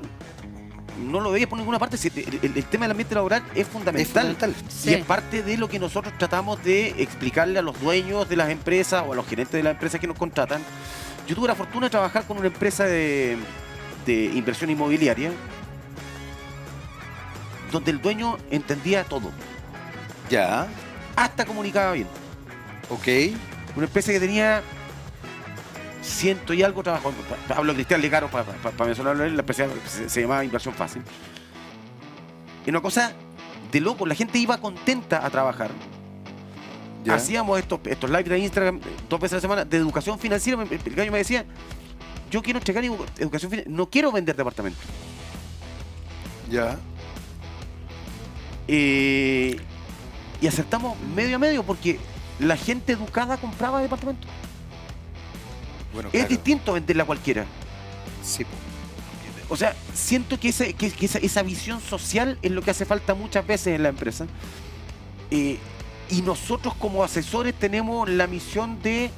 no lo veías por ninguna parte. Si el tema del ambiente laboral es fundamental.
Es fundamental.
Sí.
Y es parte de lo que nosotros tratamos de explicarle a los dueños de las empresas o a los gerentes de las empresas que nos contratan. Yo tuve la fortuna de trabajar con una empresa de inversión inmobiliaria donde el dueño entendía todo,
Ya,
hasta comunicaba bien.
ok.
Una empresa que tenía 100 y algo trabajos. Hablo de Cristian Legaro para mencionarlo, la empresa se llamaba Inversión Fácil. Y una cosa de loco, la gente iba contenta a trabajar.
Ya.
Hacíamos estos live de Instagram 2 veces a la semana de educación financiera. El gallo me decía, yo quiero entregar educación financiera, no quiero vender departamentos.
Ya.
Y acertamos medio a medio porque la gente educada compraba departamentos.
Bueno,
Es
claro.
distinto venderla a cualquiera.
Sí, po.
O sea, siento que esa visión social es lo que hace falta muchas veces en la empresa. Y nosotros como asesores tenemos la misión de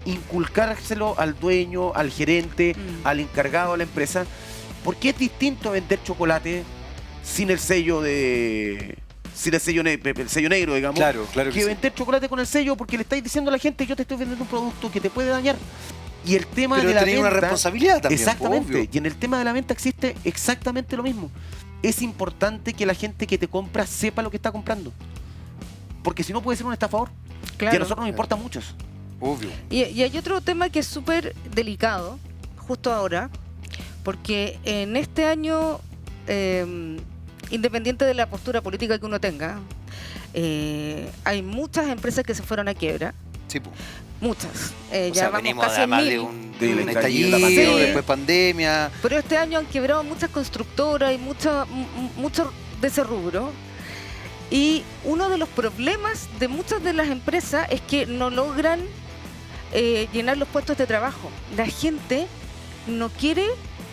inculcárselo al dueño, al gerente, al encargado de la empresa. Porque es distinto vender chocolate sin el sello el sello negro, digamos.
Claro, claro que sí.
vender chocolate con el sello, porque le estáis diciendo a la gente, yo te estoy vendiendo un producto que te puede dañar. Y el tema
Pero
de la
tenía una
venta,
responsabilidad también.
exactamente.
obvio.
Y en el tema de la venta existe exactamente lo mismo. Es importante que la gente que te compra sepa lo que está comprando. Porque si no puede ser un estafador.
Claro.
Y a nosotros nos importa mucho eso.
Obvio.
Y hay otro tema que es súper delicado, justo ahora, porque en este año, independiente de la postura política que uno tenga, hay muchas empresas que se fueron a quiebra,
Sí, po.
muchas.
O
Ya
sea,
vamos
venimos
casi
además
en
de
1000.
Del
un
estallido,
estallido,
la
pandemia.
después pandemia.
Pero este año han quebrado muchas constructoras y mucho de ese rubro. Y uno de los problemas de muchas de las empresas es que no logran llenar los puestos de trabajo. La gente no quiere,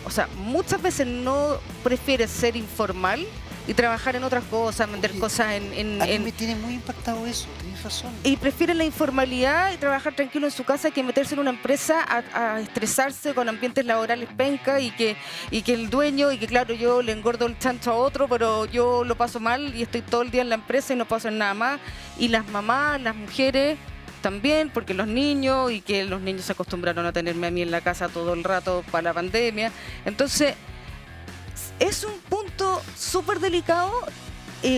o sea, muchas veces no prefiere ser informal y trabajar en otras cosas, vender
Oye,
cosas
A mí me tiene muy impactado eso, tienes razón.
y prefieren la informalidad y trabajar tranquilo en su casa que meterse en una empresa a estresarse con ambientes laborales penca y que el dueño, y que claro, yo le engordo el chancho a otro, pero yo lo paso mal y estoy todo el día en la empresa y no paso en nada más. Y las mamás, las mujeres también, porque los niños, y que los niños se acostumbraron a tenerme a mí en la casa todo el rato para la pandemia. Entonces, es un punto súper delicado.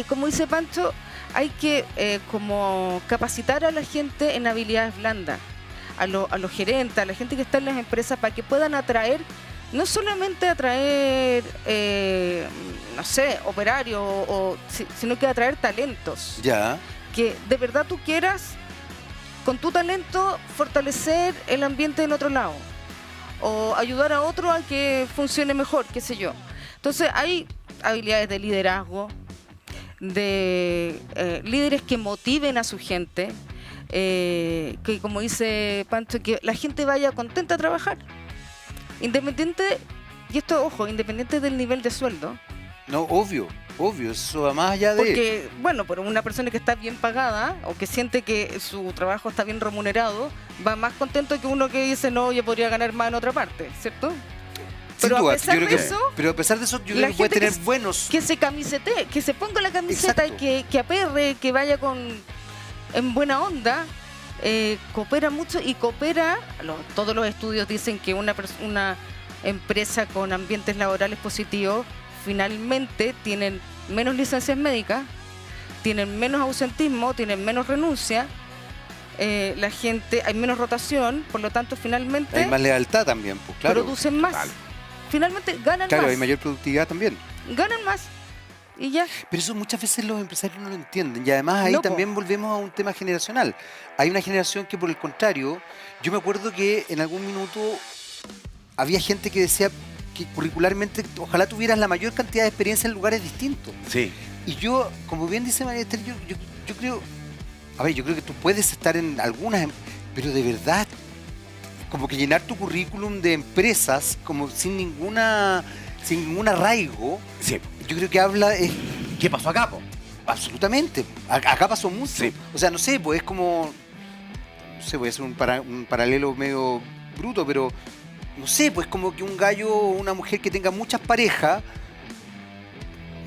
Como dice Pancho, hay que como capacitar a la gente en habilidades blandas, a los gerentes, a la gente que está en las empresas, para que puedan atraer, no solamente atraer, no sé, operarios, sino que atraer talentos.
Ya.
Que de verdad tú quieras con tu talento fortalecer el ambiente en otro lado o ayudar a otro a que funcione mejor, qué sé yo. Entonces hay habilidades de liderazgo, de líderes que motiven a su gente, que como dice Pancho, que la gente vaya contenta a trabajar, independiente, y esto, ojo, independiente del nivel de sueldo.
No, obvio, eso va más allá de...
Porque, bueno, por una persona que está bien pagada o que siente que su trabajo está bien remunerado, va más contento que uno que dice, no, yo podría ganar más en otra parte, ¿cierto? Pero
Sin duda,
a pesar
yo
de
creo que,
eso,
pero a pesar de eso, yo
la
creo que puede
gente
tener buenos...
que se camisete, que se ponga la camiseta
Exacto.
y que aperre, que vaya en buena onda, coopera mucho y coopera. Todos los estudios dicen que una empresa con ambientes laborales positivos finalmente tienen menos licencias médicas, tienen menos ausentismo, tienen menos renuncia, la gente, hay menos rotación, por lo tanto finalmente
Hay más lealtad también, pues claro.
producen más.
Vale.
Finalmente ganan
Claro,
más.
hay mayor productividad también.
Ganan más. Y ya.
Pero eso muchas veces los empresarios no lo entienden. Y además ahí
No, po.
también volvemos a un tema generacional. Hay una generación que, por el contrario, yo me acuerdo que en algún minuto había gente que decía que curricularmente ojalá tuvieras la mayor cantidad de experiencia en lugares distintos.
Sí.
Y yo, como bien dice María Esther, yo creo, a ver, yo creo que tú puedes estar en algunas, pero de verdad, como que llenar tu currículum de empresas como sin ningún arraigo,
Sí.
yo creo que habla es
¿Qué pasó acá, po?
absolutamente. Acá pasó mucho.
Sí.
O sea, no sé, pues es como, no sé, voy a hacer un paralelo medio bruto, pero no sé, pues como que un gallo o una mujer que tenga muchas parejas,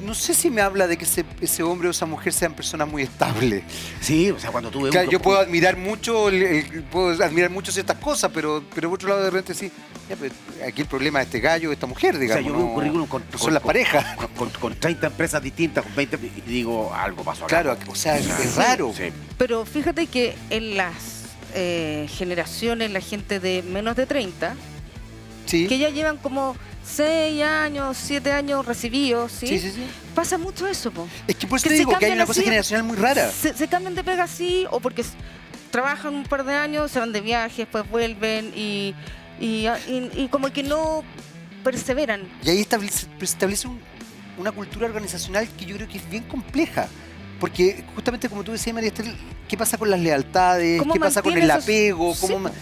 no sé si me habla de que ese hombre o esa mujer sean personas muy estables.
Sí, o sea, cuando tuve
Claro, yo puedo admirar mucho ciertas cosas, pero por otro lado de repente sí, ya, pues, aquí el problema de este gallo, de esta mujer,
O sea,
digamos.
yo veo un
no-
currículum
no son las parejas.
con 30 empresas distintas, con 20, y digo, algo pasó acá.
Claro, o sea, es
Sí.
raro.
Sí.
Pero fíjate que en las generaciones, la gente de menos de 30,
Sí,
que ya llevan como 6 años, 7 años recibidos, ¿sí?
sí, sí, sí.
Pasa mucho eso, po.
Es que por eso
Que
te
se
digo que hay
cambian
una cosa
así,
generacional muy rara.
Se cambian de pega así, o porque trabajan un par de años, se van de viaje, después vuelven y como que no perseveran.
Y ahí establece una cultura organizacional que yo creo que es bien compleja. Porque justamente como tú decías, María Esther, ¿qué pasa con las lealtades?
¿Cómo
¿Qué pasa con
mantiene
el
esos-
apego?
Sí,
¿Cómo
po.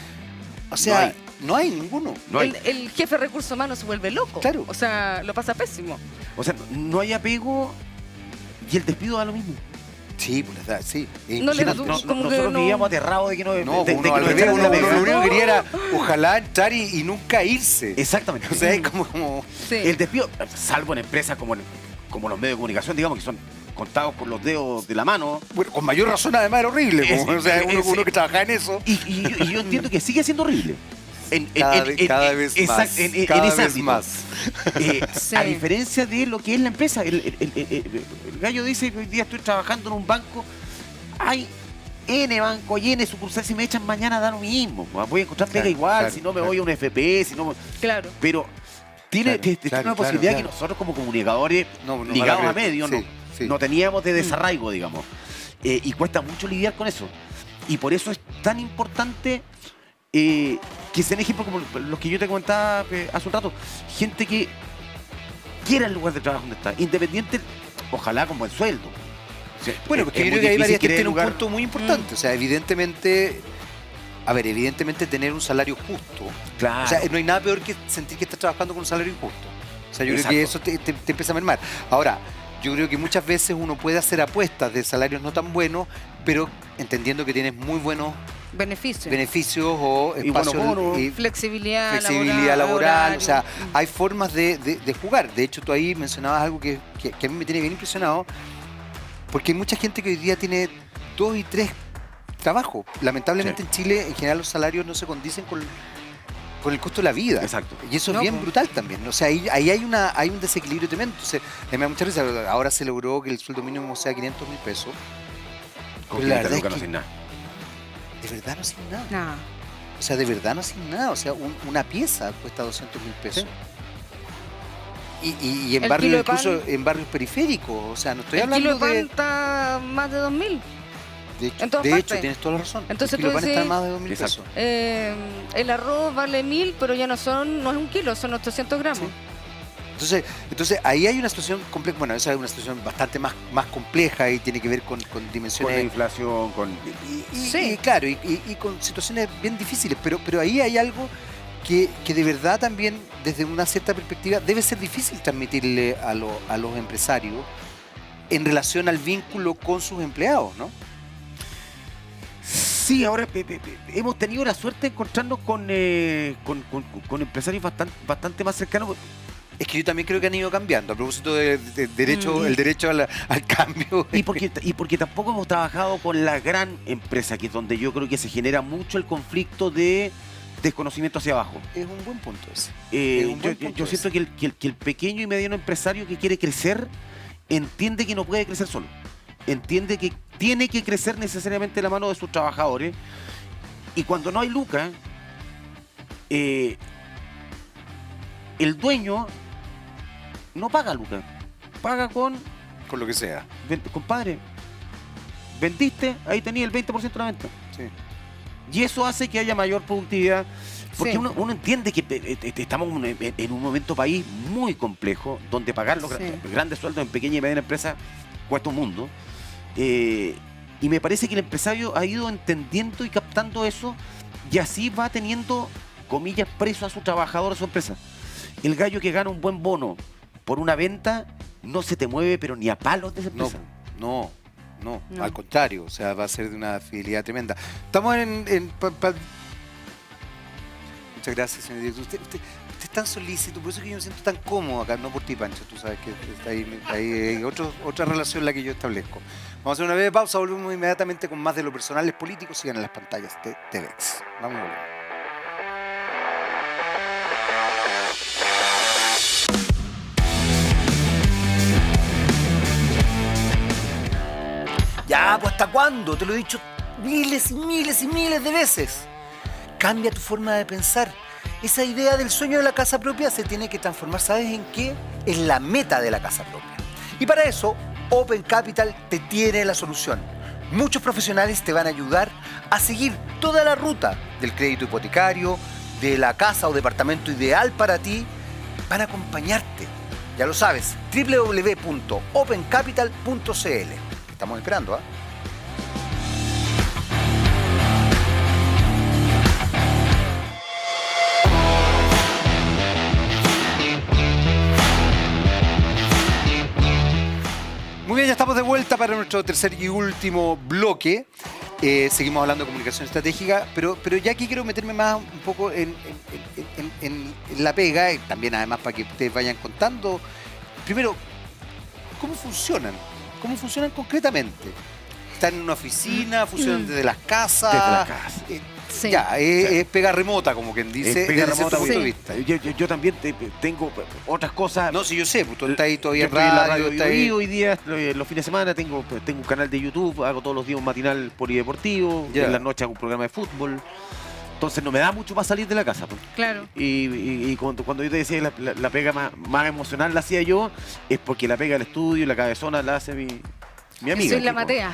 o sea, no hay ninguno.
No hay.
El jefe de recursos humanos se vuelve loco.
Claro.
O sea, lo pasa pésimo.
O sea, no hay apego y el despido da lo mismo.
Sí, pues verdad, sí.
No le-
Nosotros
como que
nosotros
no-
vivíamos aterrados de que no...
No,
de
uno
que
al
nos
revés,
echaran de
uno
la pega.
lo único que quería era ojalá entrar y nunca irse.
Exactamente.
O sea, es como
Sí.
El despido, salvo en empresas como los medios de comunicación, digamos, que son contados con los dedos de la mano.
bueno, con mayor razón además era horrible. Como, o sea, uno que trabajaba en eso.
Y yo entiendo que sigue siendo horrible.
Cada vez más.
En
Cada
ese
vez
ámbito.
más.
Sí.
A diferencia de lo que es la empresa. El gallo dice que hoy día estoy trabajando en un banco. Hay N banco, hay N sucursal. Si me echan mañana da lo mismo. Voy a encontrar pega
Claro,
igual.
claro,
Si no me
claro.
voy a un FP. Si no,
Claro.
pero tiene
Claro,
una
claro,
posibilidad
claro.
que nosotros como comunicadores
No
ligados
la
a
creo.
medios
Sí, sí.
no teníamos de desarraigo, digamos. Y cuesta mucho lidiar con eso. Y por eso es tan importante que sean ejemplos como los que yo te comentaba hace un rato. Gente que quiera el lugar de trabajo donde está, independiente, ojalá con buen sueldo. O sea,
Bueno,
es-
porque
es
yo
muy
creo que ahí
difícil
María Esther
querer
tiene un
lugar-
punto muy importante. O sea, evidentemente tener un salario justo.
Claro.
O sea, no hay nada peor que sentir que estás trabajando con un salario injusto. O sea, yo creo que eso
Exacto.
te empieza a mermar. Ahora, yo creo que muchas veces uno puede hacer apuestas de salarios no tan buenos, pero entendiendo que tienes muy buenos
Beneficio.
beneficios o
Y buenos
espacios
bonos.
y
Flexibilidad,
flexibilidad laboral.
horario.
O sea, hay formas de jugar. De hecho, tú ahí mencionabas algo que a mí me tiene bien impresionado, porque hay mucha gente que hoy día tiene 2 y 3 trabajos. Lamentablemente
Sí.
en Chile, en general, los salarios no se condicen con el costo de la vida.
Exacto.
Y eso
No,
es bien
pues.
brutal también. O sea, ahí hay un desequilibrio tremendo. Entonces, me da mucha risa. Ahora se logró que el sueldo mínimo sea 500.000 pesos.
Con
Pero la
500
verdad
lucas
es
no
que-
hacen nada.
De verdad no hacen nada.
No.
O sea, de verdad no hacen nada. O sea, una pieza cuesta 200.000 pesos. Y en
El
barrios,
kilo de pan-
incluso en barrios periféricos. O sea, no estoy
El kilo
hablando
de pan
de...
está más de 2.000. En todas
de hecho,
partes.
tienes toda la razón.
Entonces
el kilo
tú
de pan está
decís,
más de 2.000
Exacto.
pesos.
El arroz vale 1.000, pero ya no es un kilo, son 800 gramos.
Entonces ahí hay una situación compleja. Bueno, esa es una situación bastante más compleja y tiene que ver con
Con la
dimensiones.
inflación, con...
Sí.
Y claro, y con situaciones bien difíciles. Pero ahí hay algo que de verdad también, desde una cierta perspectiva, debe ser difícil transmitirle a los empresarios en relación al vínculo con sus empleados, ¿no?
Sí, ahora hemos tenido la suerte de encontrarnos con empresarios bastante más cercanos.
Es que yo también creo que han ido cambiando a propósito del derecho, el derecho al cambio.
Y porque tampoco hemos trabajado con la gran empresa, que es donde yo creo que se genera mucho el conflicto de desconocimiento hacia abajo.
Es un buen punto ese. Es un buen punto
Yo siento que el pequeño y mediano empresario que quiere crecer entiende que no puede crecer solo. Entiende que tiene que crecer necesariamente de la mano de sus trabajadores. Y cuando no hay lucas, el dueño no paga lucas. Paga con
lo que sea.
compadre. Vendiste, ahí tenía el 20% de la venta.
Sí.
Y eso hace que haya mayor productividad. Porque
Sí.
uno entiende que estamos en un momento país muy complejo, donde pagar los
Sí.
grandes sueldos en pequeña y mediana empresa cuesta un mundo. Y me parece que el empresario ha ido entendiendo y captando eso, y así va teniendo, comillas, preso a su trabajador, a su empresa. El gallo que gana un buen bono por una venta no se te mueve, pero ni a palos de esa
No,
empresa.
no,
No.
al contrario, o sea, va a ser de una fidelidad tremenda. Estamos Muchas gracias, señor director. Usted es tan solícito, por eso es que yo me siento tan cómodo acá, no por ti, Pancho, tú sabes que ahí hay otra relación la que yo establezco. Vamos a hacer una breve pausa, volvemos inmediatamente con más de lo personal, es político, sigan en las pantallas de TVX. Vamos a volver. Ya, pues ¿hasta cuándo? Te lo he dicho miles y miles y miles de veces. Cambia tu forma de pensar. Esa idea del sueño de la casa propia se tiene que transformar, ¿sabes en qué? En la meta de la casa propia. Y para eso, Open Capital te tiene la solución. Muchos profesionales te van a ayudar a seguir toda la ruta del crédito hipotecario, de la casa o departamento ideal para ti. Van a acompañarte. Ya lo sabes, www.opencapital.cl. Estamos esperando, ¿ah? Muy bien, ya estamos de vuelta para nuestro tercer y último bloque. Seguimos hablando de comunicación estratégica, pero ya aquí quiero meterme más un poco en la pega, y también además para que ustedes vayan contando. Primero, ¿cómo funcionan? ¿Cómo funcionan concretamente? ¿Están en una oficina? ¿Funcionan desde las casas?
Desde las casas.
Sí.
Ya, es pega remota, como quien dice,
Es pega
desde cierto
remota,
punto de
sí.
vista.
Yo también tengo otras cosas.
No, sí, yo sé, pues tú estás ahí
Yo
todavía en
estoy en la
radio,
radio
estás ahí...
hoy día, los fines de semana tengo un canal de YouTube, hago todos los días un matinal polideportivo,
Ya.
en las noches hago un programa de fútbol. Entonces no me da mucho para salir de la casa. Pues.
Claro.
Y cuando yo te decía la pega más emocional la hacía yo, es porque la pega del estudio, la cabezona la hace mi amiga.
Soy la
tipo.
Matea.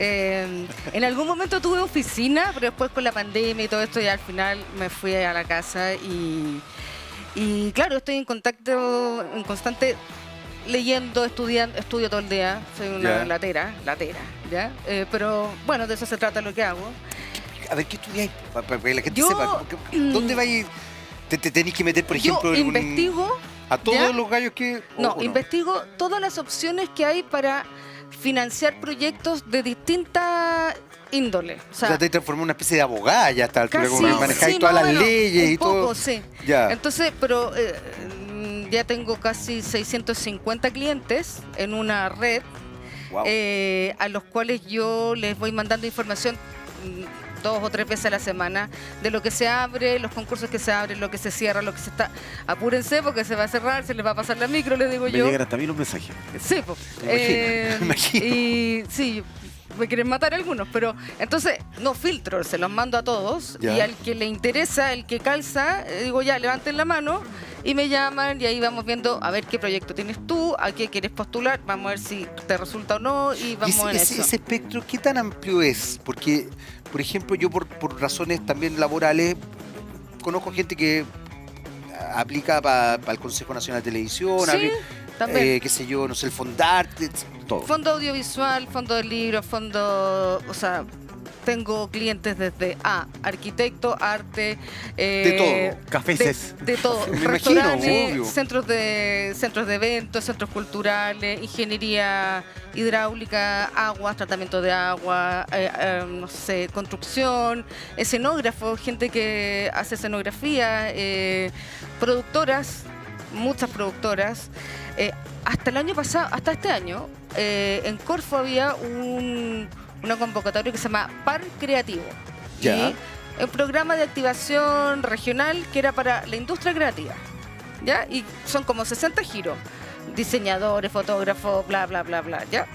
En algún momento tuve oficina, pero después con la pandemia y todo esto ya al final me fui a la casa y claro, estoy en contacto, en constante leyendo, estudiando, estudio todo el día, soy una
Ya.
latera, ¿ya? Pero bueno, de eso se trata lo que hago.
A ver, ¿qué estudiáis? Para que la gente
Yo,
sepa. ¿Dónde vais? ¿Te tenéis que meter, por ejemplo,
Yo investigo,
a todos
¿ya?
los gallos que...? o
investigo todas las opciones que hay para financiar proyectos de distinta índole. O
O sea, te transformó en una especie de abogada ya a esta altura,
casi,
como manejáis
sí,
todas
más
las
o menos,
leyes
un
y
poco,
todo.
sí.
Ya.
Entonces, pero ya tengo casi 650 clientes en una red
Wow.
a los cuales yo les voy mandando información 2 o 3 veces a la semana de lo que se abre, los concursos que se abren, lo que se cierra, lo que se está... Apúrense porque se va a cerrar, se les va a pasar la micro, les digo
Me
yo.
llegan hasta a mí los mensajes.
Sí, pues.
Me imagino.
Y sí, me quieren matar algunos, pero entonces no filtro, se los mando a todos
Ya.
y al que le interesa, el que calza, digo ya, levanten la mano y me llaman y ahí vamos viendo a ver qué proyecto tienes tú, a qué quieres postular, vamos a ver si te resulta o no y vamos en eso.
Ese espectro, ¿qué tan amplio es? Porque, por ejemplo, yo por razones también laborales conozco gente que aplica para el Consejo Nacional de Televisión,
Sí, también.
qué sé yo, no sé, el Fondarte, todo.
Fondo audiovisual, fondo de libros, fondo, o sea, tengo clientes desde arquitecto, arte,
De todo.
Cafeces.
de todo,
Me imagino,
restaurantes,
obvio.
centros de eventos, centros culturales, ingeniería hidráulica, aguas, tratamiento de agua, no sé, construcción, escenógrafo, gente que hace escenografía, productoras, muchas productoras. Hasta el año pasado, hasta este año, en Corfo había una convocatoria que se llama Par Creativo.
Ya.
Y un programa de activación regional que era para la industria creativa. ¿Ya? Y son como 60 giros. Diseñadores, fotógrafos, bla, bla, bla, bla, ¿ya?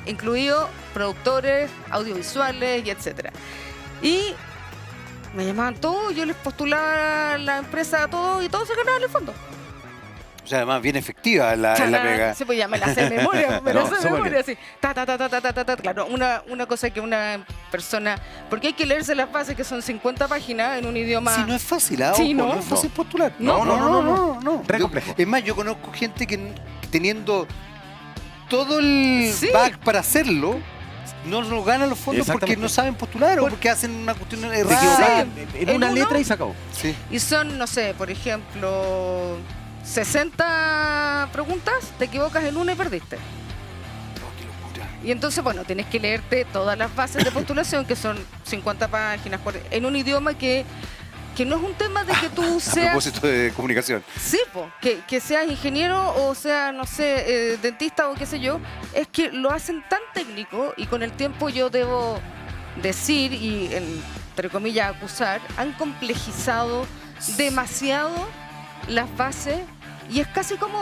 Incluido productores, audiovisuales y etcétera. Y me llamaban todos, yo les postulaba a la empresa a todos y todos se ganaban el fondo.
O sea, además bien efectiva en la pega.
Sí, pues ya me la sé de memoria, me la
No,
sé de
súper
memoria,
bien.
así. Ta. Claro, una cosa que una persona... Porque hay que leerse las bases, que son 50 páginas en un idioma...
Sí, no es fácil, ¿ah?
Sí,
Ojo,
no.
no es fácil postular.
No. Re
Yo-
complejo.
Es más, yo conozco gente que teniendo todo el
Sí.
back para hacerlo, no lo ganan los fondos porque
Exactamente.
no saben postular o porque hacen una cuestión
Se
errada.
equivocaban
Sí.
en
En
una
uno-
letra y se acabó.
Sí.
Y son, no sé, por ejemplo, 60 preguntas, te equivocas en una y perdiste.
Oh, qué locura.
Y entonces, bueno, tienes que leerte todas las bases de postulación, que son 50 páginas, en un idioma que no es un tema de que tú
A
seas...
propósito de comunicación.
Sí, po, que seas ingeniero o sea, no sé, dentista o qué sé yo, es que lo hacen tan técnico y con el tiempo yo debo decir y, entre comillas, acusar, han complejizado demasiado las bases y es casi como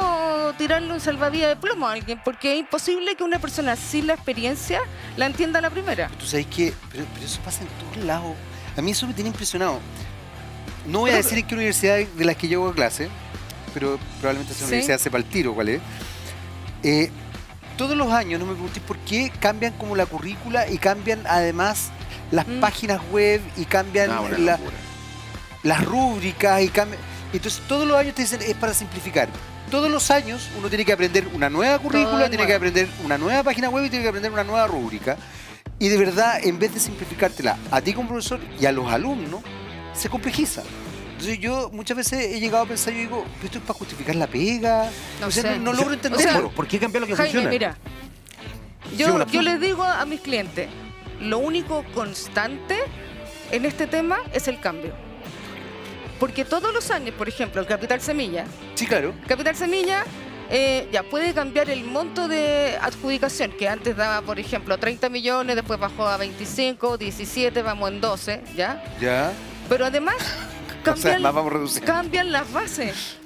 tirarle un salvavidas de plomo a alguien, porque es imposible que una persona sin la experiencia la entienda a la primera.
Tú sabes que, pero eso pasa en todos lados. A mí eso me tiene impresionado. No voy a decir en qué universidad de las que llevo a clase, pero probablemente esa
Sí.
universidad sepa el tiro cuál es. Todos los años, no me preguntéis por qué, cambian como la currícula y cambian además las páginas web y cambian
Una
la-
locura.
las rúbricas y cambian. Entonces todos los años te dicen es para simplificar. Todos los años uno tiene que aprender una nueva currícula,
Todo
tiene
nuevo.
que aprender una nueva página web y tiene que aprender una nueva rúbrica. Y de verdad, en vez de simplificártela a ti como profesor y a los alumnos, se complejiza. Entonces yo muchas veces he llegado a pensar, yo digo, ¿pero esto es para justificar la pega?
No
O sea,
sé.
no logro
O sea,
entenderlo.
¿Por qué cambiar lo que
Jaime,
funciona?
mira,
Sí, un
yo
absurdo.
les digo a mis clientes, lo único constante en este tema es el cambio. Porque todos los años, por ejemplo, el Capital Semilla,
Sí, claro.
ya puede cambiar el monto de adjudicación, que antes daba, por ejemplo, 30 millones, después bajó a 25, 17, vamos en 12, ¿ya?
Ya.
Pero además
O sea, más vamos reduciendo.
cambian las bases.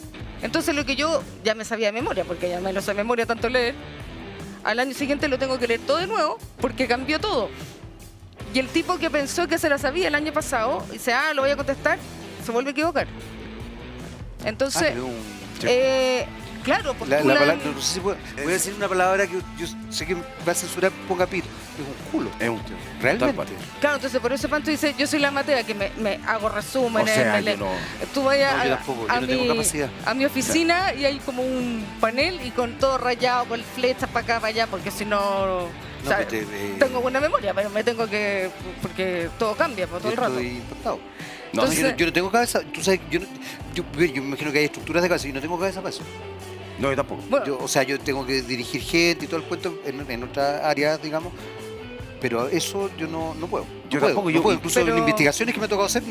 Entonces lo que yo ya me sabía de memoria, porque ya me lo sé de memoria tanto leer, al año siguiente lo tengo que leer todo de nuevo, porque cambió todo. Y el tipo que pensó que se la sabía el año pasado, dice, lo voy a contestar, se vuelve a equivocar. Entonces,
pero
claro,
la
postulan...
palabra, no sé si voy a decir una palabra que yo sé que va a censurar, ponga pito. Es un culo.
Es un
Realmente.
tal cual.
Claro, entonces por eso Pancho dice, yo soy la Matea, que me hago resúmenes,
O sea,
me
yo
le-
no-
tú vayas
No, yo tampoco, yo
a
no tengo
mi-
capacidad.
a mi oficina y hay como un panel y con todo rayado, con flechas para acá, para allá, porque si no... o
No,
sea,
que te-
tengo buena memoria, pero me tengo que... porque todo cambia por todo el rato.
Estoy impactado.
No,
No,
Entonces-
yo no tengo cabeza. Tú sabes, yo me imagino que hay estructuras de cabeza y no tengo cabeza para eso.
No, yo tampoco.
Bueno,
O sea, yo tengo que dirigir gente y todo el cuento en otras áreas, digamos. Pero eso yo no puedo.
Yo
no puedo,
tampoco,
no
yo-
puedo. Incluso
pero-
en investigaciones que me ha tocado hacer,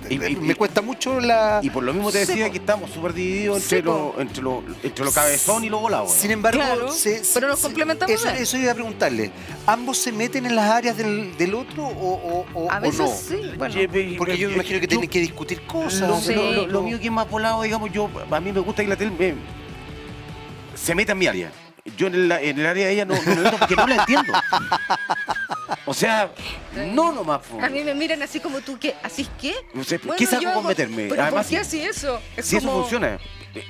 Y-
me cuesta mucho la...
Y por lo mismo te
Sí,
decía
po.
que estamos súper divididos
Sí,
entre
po.
lo cabezón y lo volado.
Sin embargo,
Claro, pero nos complementamos
eso,
bien.
eso iba a preguntarle. ¿Ambos se meten en las áreas del otro o
a veces
no?
sí, bueno.
Porque yo me imagino que tienen que discutir cosas.
Lo,
Sí.
lo mío que es más volado, digamos, a mí me gusta que la tele se meta en mi área. Yo en el área de ella no me meto porque no la entiendo. O sea, no nomás. Po.
A mí me miran así como tú, ¿qué? ¿Así es qué?
No sé,
Bueno,
¿qué saco
yo
con
hago-
meterme?
¿Pero
Además,
por qué así eso? Es
si eso
como-
funciona.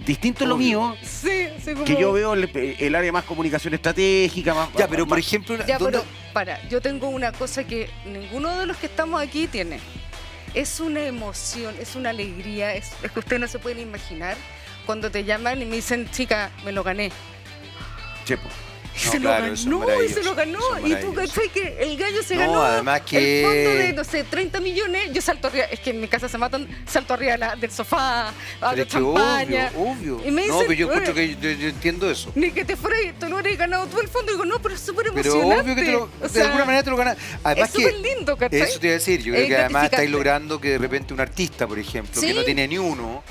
Distinto es lo mío,
Sí, sí, como...
que yo veo el área más comunicación estratégica, más...
Ya, pero por
más-
ejemplo,
Ya,
¿dónde-
pero yo tengo una cosa que ninguno de los que estamos aquí tiene. Es una emoción, es una alegría, es que ustedes no se pueden imaginar cuando te llaman y me dicen, chica, me lo gané.
Chepo.
Y
No,
se
claro,
lo
eso es
ganó, y se
maravilloso,
lo ganó.
eso es
Y tú,
maravilloso.
¿cachai? Que el gallo se
No,
ganó
además que-
el fondo de, no sé, 30 millones. Yo salto arriba, es que en mi casa se matan, salto arriba del sofá,
Pero
abro
es que
champaña.
obvio.
Y me
No,
dicen,
pero yo encuentro
"Oye,
que yo entiendo eso.
ni que te fuera y te lo hubieras ganado tú el fondo". Y digo, no, pero es súper
Pero
emocionante.
obvio que te lo,
O
de
sea,
alguna manera te lo ganas. Además
es súper
que
lindo, ¿cachai?
eso te iba a decir, yo creo
Es
que además estáis
gratificante.
logrando que de repente un artista, por ejemplo,
Sí.
que no tiene ni uno,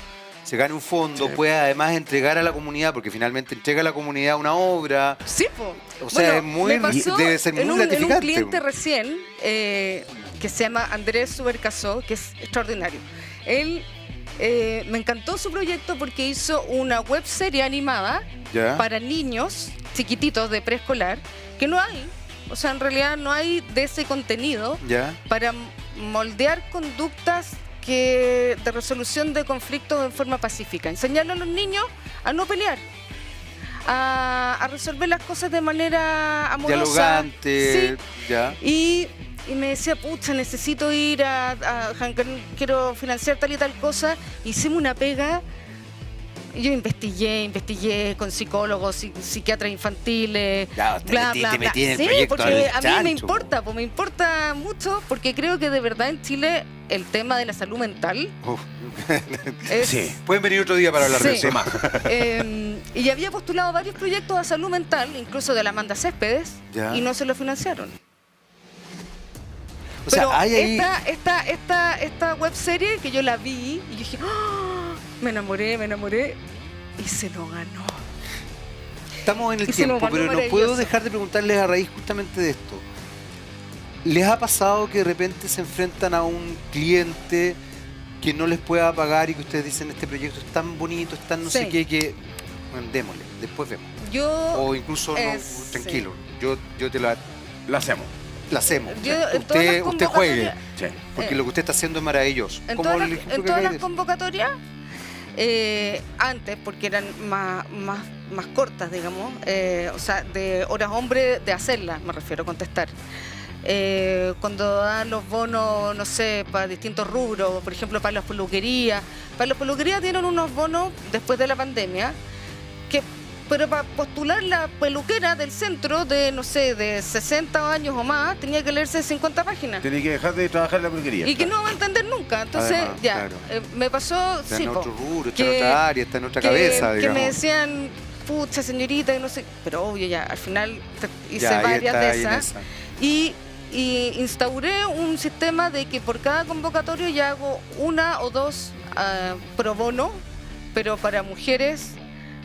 se gane un fondo,
Sí.
pueda además entregar a la comunidad, porque finalmente entrega a la comunidad una obra.
Sí, po.
O sea,
Bueno,
es muy-
me pasó
debe ser muy
en un
gratificante.
cliente recién que se llama Andrés Subercasó, que es extraordinario. Él me encantó su proyecto porque hizo una web serie animada
¿Ya?
para niños chiquititos de preescolar, que no hay. O sea, en realidad no hay de ese contenido
¿Ya?
para moldear conductas de resolución de conflictos en forma pacífica. Enseñarle a los niños a no pelear, a resolver las cosas de manera amorosa.
Dialogante.
Sí.
¿Ya?
Y me decía, pucha, necesito ir quiero financiar tal y tal cosa. Hicimos una pega. Y yo investigué con psicólogos, psiquiatras infantiles,
Ya, te metí en el
Sí,
proyecto
porque
al
a mí me
chancho,
importa, pues me importa mucho, porque creo que de verdad en Chile el tema de la salud mental
Uf.
es...
Sí.
Pueden venir otro día para hablar de
Sí.
eso.
Y había postulado varios proyectos de salud mental, incluso de la Amanda Céspedes,
Ya.
y no se lo financiaron.
O sea,
Pero
hay ahí...
esta web serie que yo la vi y yo dije, ¡ah! me enamoré y se lo ganó.
Estamos en el
Y se nos
tiempo,
ganó
pero no
maravilloso.
puedo dejar de preguntarles a raíz justamente de esto. ¿Les ha pasado que de repente se enfrentan a un cliente que no les pueda pagar y que ustedes dicen este proyecto es tan bonito, es tan no sé
Sí.
qué, que bueno, démosle, después vemos?
Yo,
O incluso no,
es-
tranquilo, yo te la
hacemos.
hacemos.
yo en todas las
Usted juegue,
convocatorias-
Sí.
porque
eh,
lo que usted está haciendo es maravilloso.
En
Como
todas
el
las,
ejemplo
en
que
todas
acabas
las
de decir.
convocatorias, antes, porque eran más cortas, digamos, o sea, de horas hombre de hacerlas, me refiero a contestar. Cuando dan los bonos, no sé, para distintos rubros, por ejemplo, para las peluquerías. Para las peluquerías dieron unos bonos después de la pandemia, pero para postular la peluquera del centro de, no sé, de 60 años o más, tenía que leerse 50 páginas.
Tenés que dejar de trabajar en la peluquería.
Y que no va a entender nunca. Entonces,
Además,
ya,
claro.
Me pasó,
Está
sí,
en
po,
otro rubro, está en
que-
otra área, está en otra cabeza,
que
digamos.
me decían, pucha señorita, y no sé, pero obvio ya, al final hice
Ya, ahí
varias
está,
de
ahí en
esas.
esa.
Y instauré un sistema de que por cada convocatorio ya hago una o dos pro bono, pero para mujeres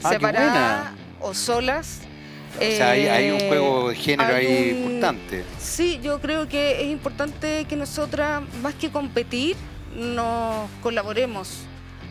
Ah, qué
separadas o solas.
O sea, hay un juego de género
hay
ahí
un-
importante.
Sí, yo creo que es importante que nosotras, más que competir, nos colaboremos.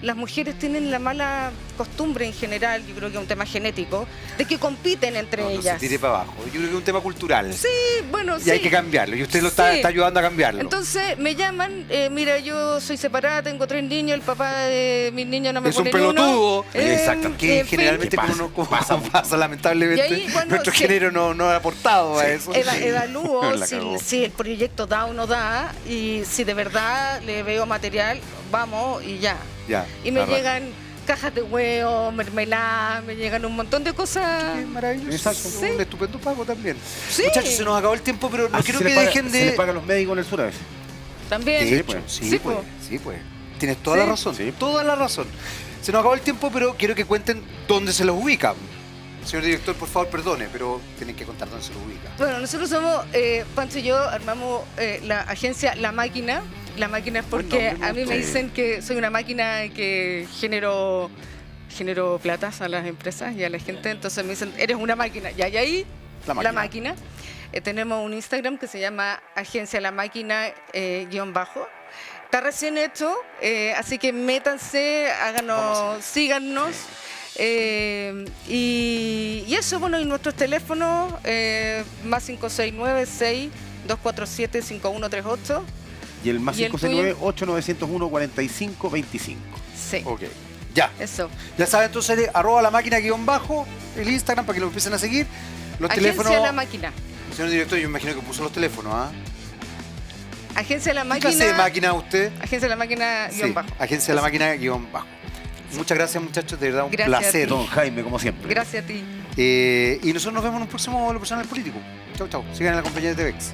Las mujeres tienen la mala costumbre en general, yo creo que es un tema genético, de que compiten entre
No se
ellas.
tire para abajo. Yo creo que es un tema cultural.
Sí, bueno,
Y
sí.
hay que cambiarlo. Y usted lo está
Sí.
ayudando a cambiarlo.
Entonces me llaman, mira, yo soy separada, tengo 3 niños, el papá de mis niños no me
es un
pone ni uno.
pelotudo.
Exacto.
Que
en fin.
generalmente
¿Qué
como
pasa?
no como
Pasa
pasa, lamentablemente,
Y ahí, bueno,
nuestro
sí.
género no ha aportado a eso.
Evalúo
La cagó.
si el proyecto da o no da y si de verdad le veo material, vamos y ya.
Ya,
Y me
arranca.
llegan cajas de huevo, mermelada, me llegan un montón de cosas.
Qué maravilloso.
Exacto.
Sí.
Un estupendo pago también.
Sí.
Muchachos, se nos acabó el tiempo, pero no
Así
quiero
se
que
le paga-
dejen
Se le
de...
pagan los médicos en el sur a veces.
También.
De
Sí,
hecho,
pues.
sí,
Sí,
pues.
pues.
Sí, pues. Tienes toda la
Sí.
razón.
Sí.
Toda la razón. Se nos acabó el tiempo, pero quiero que cuenten dónde se los ubican. Señor director, por favor, perdone, pero tienen que contar dónde se los ubica.
Bueno, nosotros somos, Pancho y yo armamos la agencia La Máquina. La Máquina es
Buen
porque
nombre,
a mí
me
me
gustó.
dicen que soy una máquina que genero platas a las empresas y a la gente. Entonces me dicen, eres una máquina. Y ahí,
La
La
Máquina.
Máquina. Tenemos un Instagram que se llama Agencia La Máquina _. Está recién hecho, así que métanse, háganos, síganos. Y eso, bueno, y nuestros teléfonos, más 569-6 247-5138.
Y el más
¿Y el
569-8901-4525.
Sí,
Ok. Ya.
eso.
Ya saben, entonces, arroba la máquina guión bajo, el Instagram para que lo empiecen a seguir. Los
Agencia
teléfonos.
La Máquina.
Señor director, yo imagino que puso los teléfonos, ¿ah?
Agencia La
¿Qué
Máquina.
clase de máquina usted?
Agencia La Máquina
Sí,
guión bajo.
Agencia La Máquina guión bajo. Muchas gracias, muchachos, de verdad un
Gracias a
placer.
ti.
Don Jaime, como siempre.
Gracias a ti.
Y nosotros nos vemos en un próximo Lo Personal Político. Chau, chau. Sigan en la compañía de TVX.